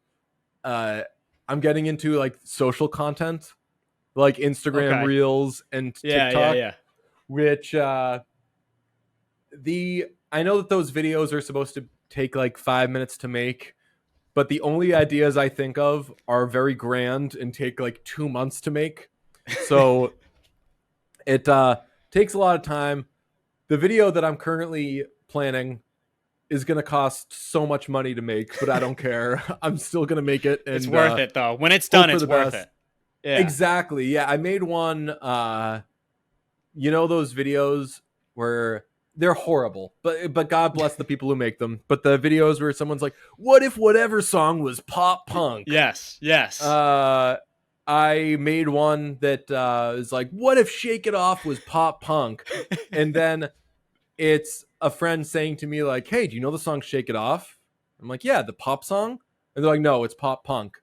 uh, I'm getting into like social content, like Instagram Okay. Reels and Yeah, yeah, TikTok, yeah. which I know that those videos are supposed to take like 5 minutes to make, but the only ideas I think of are very grand and take like 2 months to make. So it takes a lot of time. The video that I'm currently planning is going to cost so much money to make, but I don't care. I'm still going to make it It's and worth it though. When it's done, hope for it's the worth best. it. Yeah. Exactly. Yeah, I made one. You know those videos where they're horrible, but God bless the people who make them. But the videos where someone's like, "What if whatever song was pop punk?" Yes. Yes. Uh, I made one that is like, "What if Shake It Off was pop punk?" And then it's a friend saying to me like, "Hey, do you know the song Shake It Off?" I'm like, "Yeah, the pop song." And they're like, "No, it's pop punk."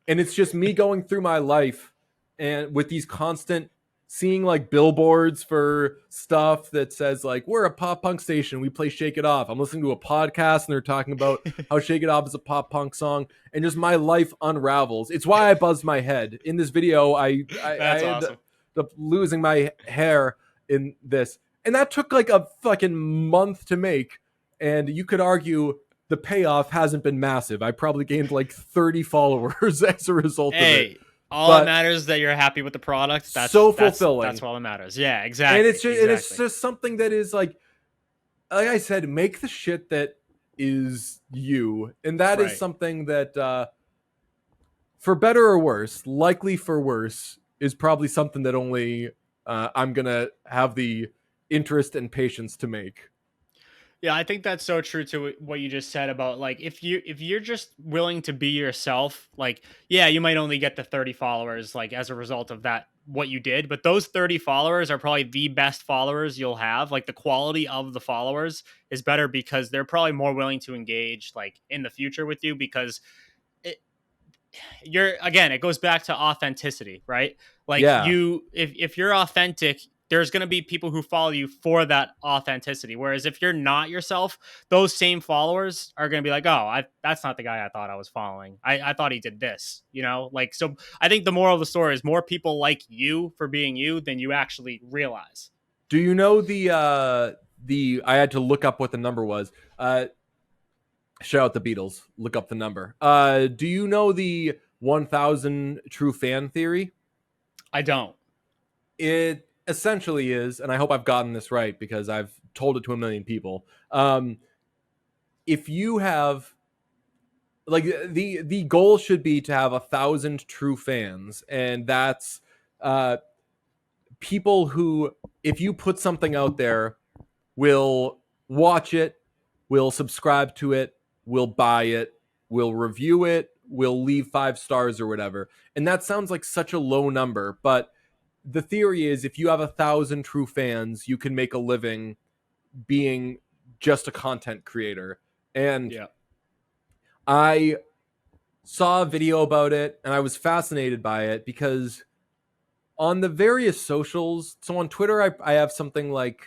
And it's just me going through my life and with these constant seeing like billboards for stuff that says like, "We're a pop punk station, we play Shake It Off." I'm listening to a podcast and they're talking about how Shake It Off is a pop punk song, and just my life unravels. It's why I buzzed my head in this video. I That's ended awesome. up losing my hair in this, and that took like a fucking month to make. And you could argue the payoff hasn't been massive. I probably gained like 30 followers as a result of it. Hey, All that but matters is that you're happy with the product. so That's fulfilling. all that matters. Yeah, And exactly, it's exactly. just something that is like I said, make the shit that is you. And that is Right. something that for better or worse, likely for worse, is probably something that only I'm gonna have the interest and patience to make. Yeah, I think that's so true to what you just said about like if you're just willing to be yourself, like yeah, you might only get the 30 followers like as a result of that what you did, but those 30 followers are probably the best followers you'll have. Like the quality of the followers is better because they're probably more willing to engage like in the future with you because it, you're again it goes back to authenticity, right? Like Yeah. you if you're authentic, there's going to be people who follow you for that authenticity, whereas if you're not yourself, those same followers are going to be like, oh, that's not the guy I thought I was following. I thought he did this, you know, like. So I think the moral of the story is more people like you for being you than you actually realize. Do you know the I had to look up what the number was. Shout out the Beatles. Look up the number. Do you know the 1,000 true fan theory? I don't. It essentially is, and I hope I've gotten this right because I've told it to a million people. If you have like the goal should be to have 1,000 true fans, and that's uh, people who, if you put something out there, will watch it, will subscribe to it, will buy it, will review it, will leave 5 stars or whatever. And that sounds like such a low number, but the theory is if you have 1,000 true fans, you can make a living being just a content creator. And Yeah. I saw a video about it and I was fascinated by it because on the various socials, so on Twitter, I have something like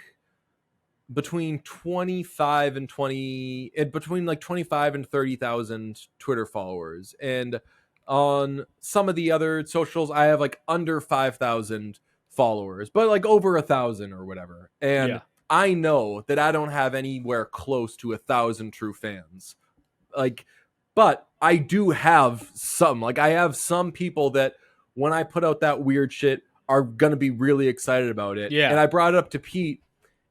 between 25 and 20 and between like 25 and 30,000 Twitter followers. And on some of the other socials, I have like under 5,000 followers, but like over 1,000 or whatever. And Yeah. I know that I don't have anywhere close to 1,000 true fans. Like, but I do have some. Like, I have some people that when I put out that weird shit are gonna be really excited about it. And Yeah. I brought it up to Pete,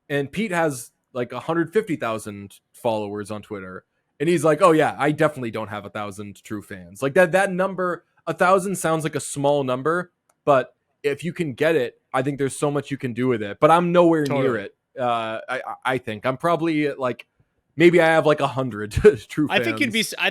and Pete has like 150,000 followers on Twitter, and he's like, "Oh yeah, I definitely don't have 1,000 true fans." Like that number, 1,000 sounds like a small number, but if you can get it, I think there's so much you can do with it. But I'm nowhere near Totally. it. I think I'm probably at like maybe I have like 100 true fans. I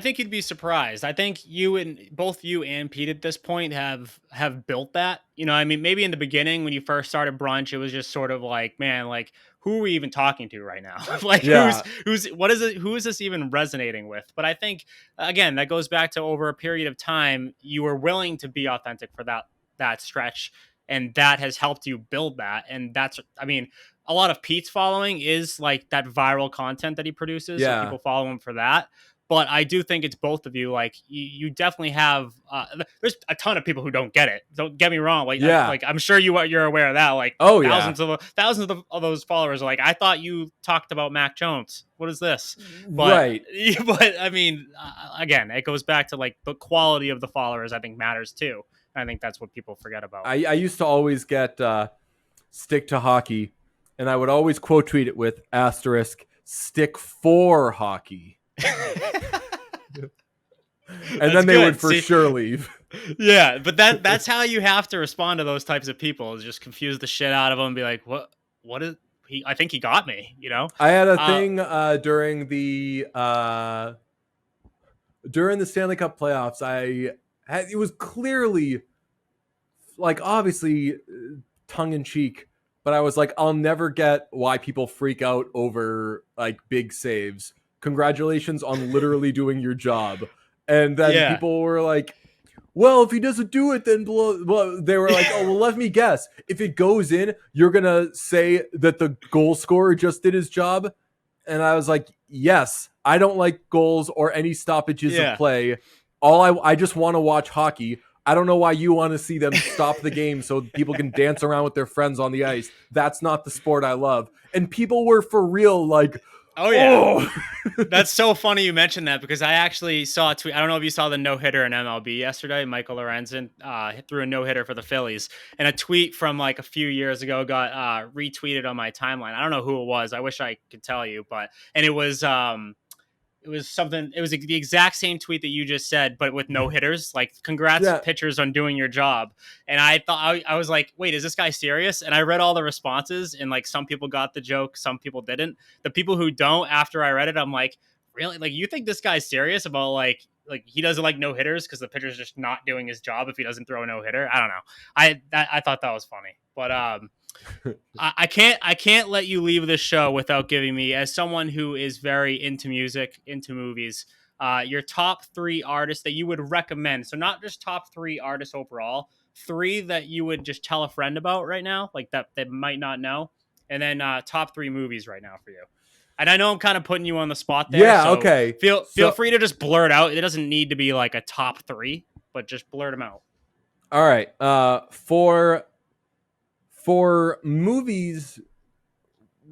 think you'd be surprised. I think you and both you and Pete at this point have built that. You know, I mean, maybe in the beginning when you first started brunch, it was just sort of like, man, like who are we even talking to right now? Like Yeah, who's what is it? Who is this even resonating with? But I think again, that goes back to over a period of time, you were willing to be authentic for that stretch, and that has helped you build that. And that's, I mean, a lot of Pete's following is like that viral content that he produces, so yeah, people follow him for that. But I do think it's both of you. Like you definitely have. There's a ton of people who don't get it. Don't get me wrong. yeah. Like I'm sure you're aware of that. Like Oh yeah, thousands of those followers are like, I thought you talked about Mac Jones. What is this? But right. but I mean, again, it goes back to like the quality of the followers. I think matters too. I think that's what people forget about. I used to always get stick to hockey, and I would always quote tweet it with asterisk stick for hockey, and That's then they would good. for See, sure leave. yeah, but that's how you have to respond to those types of people. Is just confuse the shit out of them and be like, what is he? I think he got me, you know? I had a Uh thing during the Stanley Cup playoffs. It was clearly like obviously tongue in cheek, but I was like, I'll never get why people freak out over like big saves. Congratulations on literally doing your job. And then yeah. people were like, well, if he doesn't do it, then well, they were like, oh, well, let me guess. If it goes in, you're going to say that the goal scorer just did his job. And I was like, yes, I don't like goals or any stoppages of Yeah. play. I just want to watch hockey. I don't know why you want to see them stop the game so people can dance around with their friends on the ice. That's not the sport I love. And people were for real like, Oh yeah. Oh, That's so funny you mentioned that because I actually saw a tweet. I don't know if you saw the no hitter in MLB yesterday. Michael Lorenzen threw a no hitter for the Phillies, and a tweet from like a few years ago got retweeted on my timeline. I don't know who it was. I wish I could tell you, but and it was something. It was the exact same tweet that you just said, but with no hitters. Like, congrats, yeah. pitchers, on doing your job. And I thought I was like, wait, is this guy serious? And I read all the responses, and like some people got the joke, some people didn't. The people who don't, after I read it, I'm like, really? Like, you think this guy's serious about like he doesn't like no hitters because the pitcher's just not doing his job if he doesn't throw a no hitter? I don't know. I thought that was funny, but I can't let you leave this show without giving me, as someone who is very into music, into movies, your top three artists that you would recommend. So not just top three artists overall, three that you would just tell a friend about right now, like that they might not know, and then top three movies right now for you. And I know I'm kind of putting you on the spot there, Yeah, so okay. feel free to just blur it out. It doesn't need to be like a top three, but just blurt them out. All right. For movies,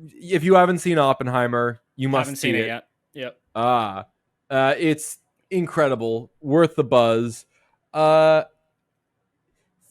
if you haven't seen Oppenheimer, you must Haven't seen see it it. yet. Yep. Ah, it's incredible, worth the buzz. Uh,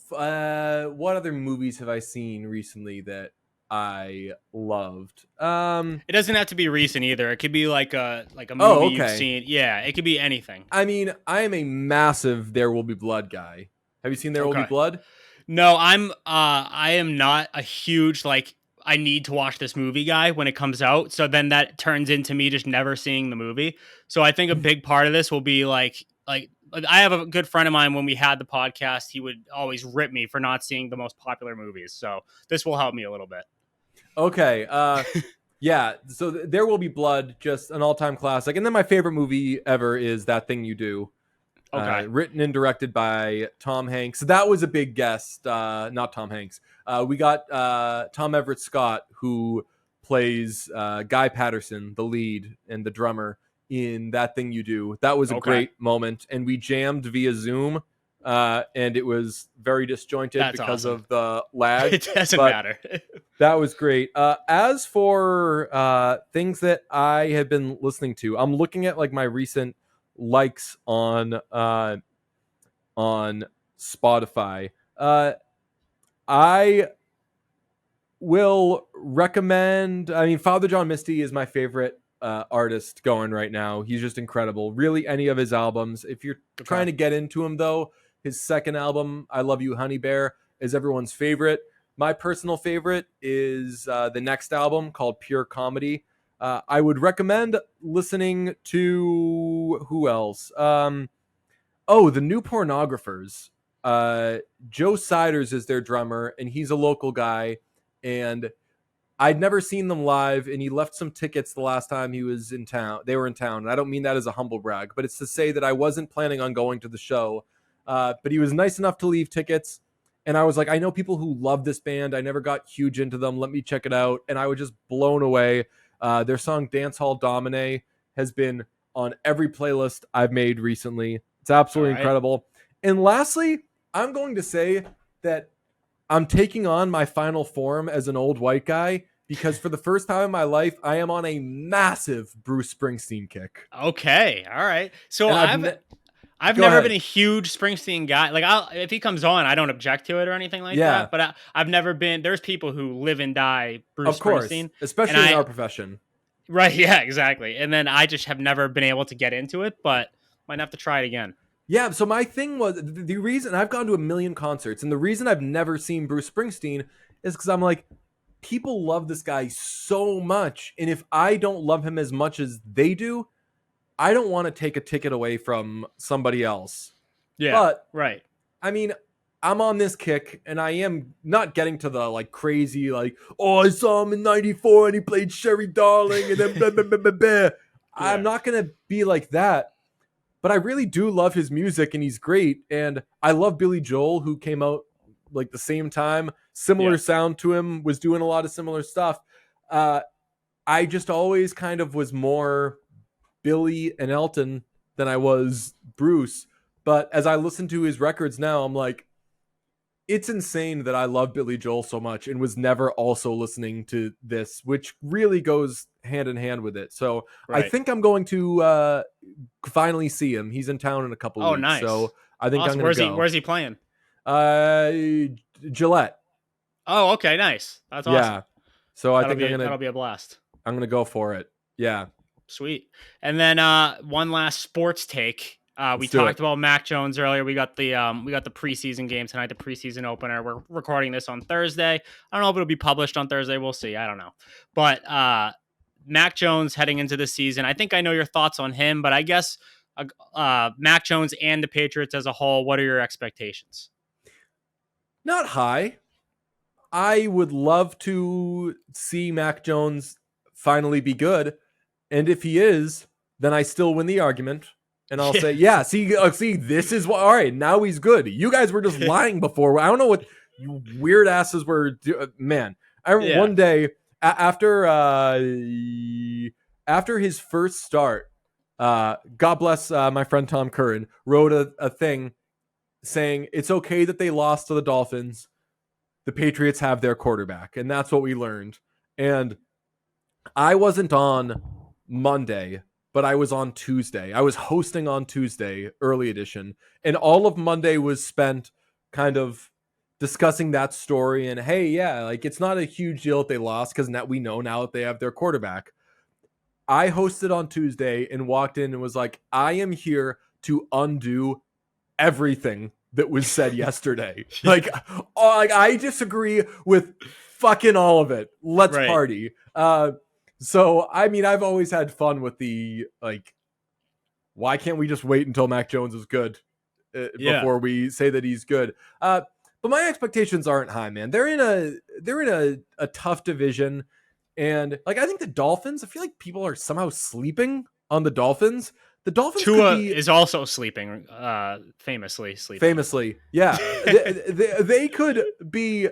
what other movies have I seen recently that I loved? It doesn't have to be recent either. It could be like a movie Oh, you've okay. seen. Yeah, it could be anything. I mean, I am a massive There Will Be Blood guy. Have you seen There Will Be Okay. Blood? No, I am not a huge like I need to watch this movie guy when it comes out. So then that turns into me just never seeing the movie. So I think a big part of this will be like I have a good friend of mine. When we had the podcast, he would always rip me for not seeing the most popular movies. So this will help me a little bit. Okay. Yeah. So There Will Be Blood, just an all-time classic. And then my favorite movie ever is That Thing You Do, Okay. written and directed by Tom Hanks. So that was a big guest, not Tom Hanks. We got Tom Everett Scott, who plays Guy Patterson, the lead and the drummer in That Thing You Do. That was a Okay. great moment, and we jammed via Zoom, and it was very disjointed That's because awesome. of the lag. It doesn't But matter. that was great. As for things that I have been listening to, I'm looking at like my recent likes on Spotify. I will recommend. I mean, Father John Misty is my favorite artist going right now. He's just incredible. Really, any of his albums. If you're Okay. trying to get into him, though, his second album, "I Love You, Honey Bear," is everyone's favorite. My personal favorite is the next album called Pure Comedy. I would recommend listening to who else? The New Pornographers. Joe Siders is their drummer, and he's a local guy. And I'd never seen them live, and he left some tickets the last time he was in town. They were in town, and I don't mean that as a humble brag, but it's to say that I wasn't planning on going to the show. But he was nice enough to leave tickets, and I was like, I know people who love this band. I never got huge into them. Let me check it out, and I was just blown away. Their song "Dance Hall Domine" has been on every playlist I've made recently. It's All absolutely right. incredible. And lastly, I'm going to say that I'm taking on my final form as an old white guy because for the first time in my life, I am on a massive Bruce Springsteen kick. Okay. All right. So And I've go never been ahead. a huge Springsteen guy. Like, if he comes on, I don't object to it or anything like Yeah, that. But I've never been. There's people who live and die of Bruce course, Springsteen, and especially in our profession. right, yeah, exactly. And then I just have never been able to get into it, but might have to try it again. Yeah, so my thing was the reason I've gone to a million concerts, and the reason I've never seen Bruce Springsteen is because I'm like, people love this guy so much. And if I don't love him as much as they do, I don't want to take a ticket away from somebody else. Yeah, But right. I mean, I'm on this kick, and I am not getting to the like crazy, like, oh, I saw him in '94 and he played Sherry Darling, and then blah, blah, blah, blah, blah. I'm Yeah, not gonna be like that, but I really do love his music, and he's great. And I love Billy Joel, who came out like the same time, yeah, similar sound to him, was doing a lot of similar stuff. Uh, I just always kind of was more Billy and Elton than I was Bruce. But as I listen to his records now, I'm like, it's insane that I love Billy Joel so much and was never also listening to this, which really goes hand in hand with it. So I Right. think I'm going to finally see him. He's in town in a couple Oh, weeks, nice. so I think I'm Awesome. going to go. Where's he playing? Uh, Gillette, Oh, okay, nice. That's awesome. yeah. So I think That'll be a blast. I'm gonna go for it. Yeah, Sweet. And then one last sports take. We let's do talked it. about Mac Jones earlier. We got the preseason game tonight, the preseason opener. We're recording this on Thursday. I don't know if it'll be published on Thursday. We'll see. I don't know. But Mac Jones heading into the season. I think I know your thoughts on him, but I guess Mac Jones and the Patriots as a whole, what are your expectations? Not high. I would love to see Mac Jones finally be good. And if he is, then I still win the argument. And I'll say, yeah, see, this is what, all right, now he's good. You guys were just lying before. I don't know what you weird asses were man. I remember Yeah. one day after his first start, God bless my friend Tom Curran, wrote a thing saying it's okay that they lost to the Dolphins. The Patriots have their quarterback. And that's what we learned. And I wasn't on Monday, but I was on Tuesday. I was hosting on Tuesday, early edition, and all of Monday was spent kind of discussing that story. And hey, yeah, like it's not a huge deal that they lost because now we know now that they have their quarterback. I hosted on Tuesday and walked in and was like, I am here to undo everything that was said yesterday. Like, I disagree with fucking all of it. Let's Right. party. So I mean, I've always had fun with the like, why can't we just wait until Mac Jones is good Yeah. before we say that he's good? But my expectations aren't high, man. They're in a tough division, and like I think the Dolphins. I feel like people are somehow sleeping on the Dolphins. The Dolphins could Tua be is also sleeping, famously sleeping. famously, yeah. They could be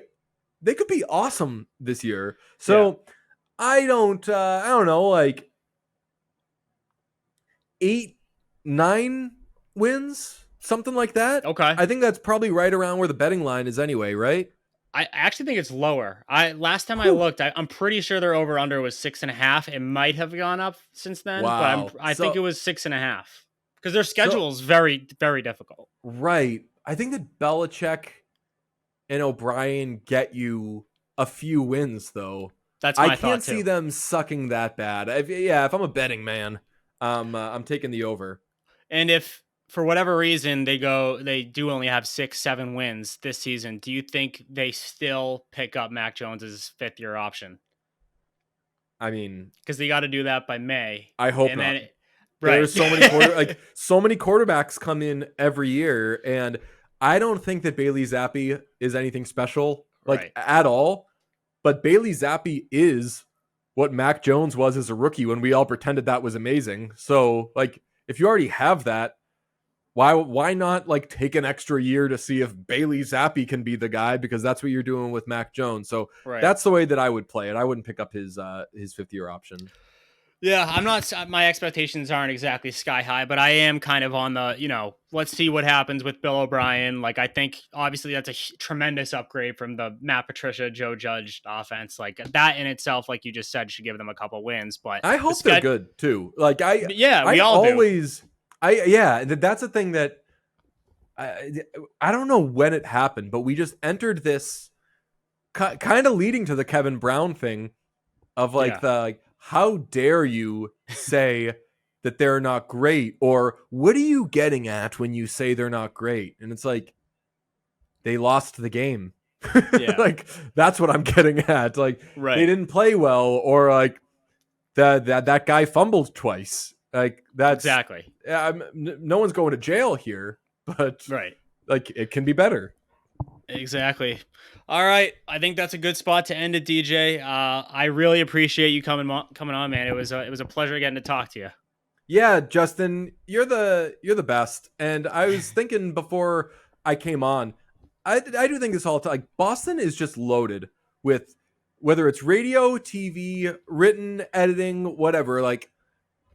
awesome this year. So I don't know, like 8, 9 wins, something like that. Okay. I think that's probably right around where the betting line is anyway, right? I actually think it's lower. I last time I Whew. looked, I'm pretty sure their over under was 6.5. It might have gone up since then, but Wow. I think it was 6.5 because their So schedule is very, very difficult. right. I think that Belichick and O'Brien get you a few wins though. That's I my thought can't too. see them sucking that bad. If I'm a betting man, I'm taking the over. And if for whatever reason they do only have 6, 7 wins this season, do you think they still pick up Mac Jones as fifth year option? I mean, Because they got to do that by May, I hope and not. then right. There's so many quarterbacks come in every year, and I don't think that Bailey Zappi is anything special, like Right. at all. But Bailey Zappi is what Mac Jones was as a rookie when we all pretended that was amazing. So, like, if you already have that, why not like take an extra year to see if Bailey Zappi can be the guy, because that's what you're doing with Mac Jones. So Right. that's the way that I would play it. I wouldn't pick up his fifth year option. Yeah, I'm not. My expectations aren't exactly sky high, but I am kind of on the. Let's see what happens with Bill O'Brien. Like, I think obviously that's a tremendous upgrade from the Matt Patricia, Joe Judge offense. Like that in itself, like you just said, should give them a couple wins. But I hope they're good too. Like yeah, we I all always, that's the thing that I don't know when it happened, but we just entered this kind of leading to the Kevin Brown thing of like how dare you say that they're not great, or what are you getting at when you say they're not great? And it's like they lost the game. Yeah. Like that's what I'm getting at. Like Right. they didn't play well, or like that guy fumbled twice. Like that's Exactly. no one's going to jail here, but Right. like it can be better. Exactly. All right, I think that's a good spot to end it, DJ. I really appreciate you coming on, man. It was a pleasure getting to talk to you. Yeah, Justin, you're the best. And I was thinking before I came on, I do think this all the time. Like Boston is just loaded with, whether it's radio, TV, written, editing, whatever. Like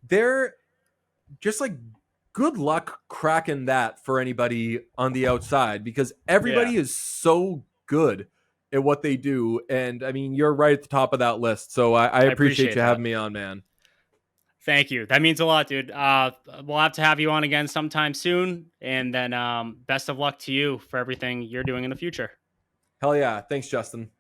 they're just like good luck cracking that for anybody on the outside, because Yeah, everybody is so good at what they do. And I mean, you're right at the top of that list. So I I appreciate appreciate you that. having me on, man. Thank you. That means a lot, dude. We'll have to have you on again sometime soon. And then best of luck to you for everything you're doing in the future. Hell yeah. Thanks, Justin.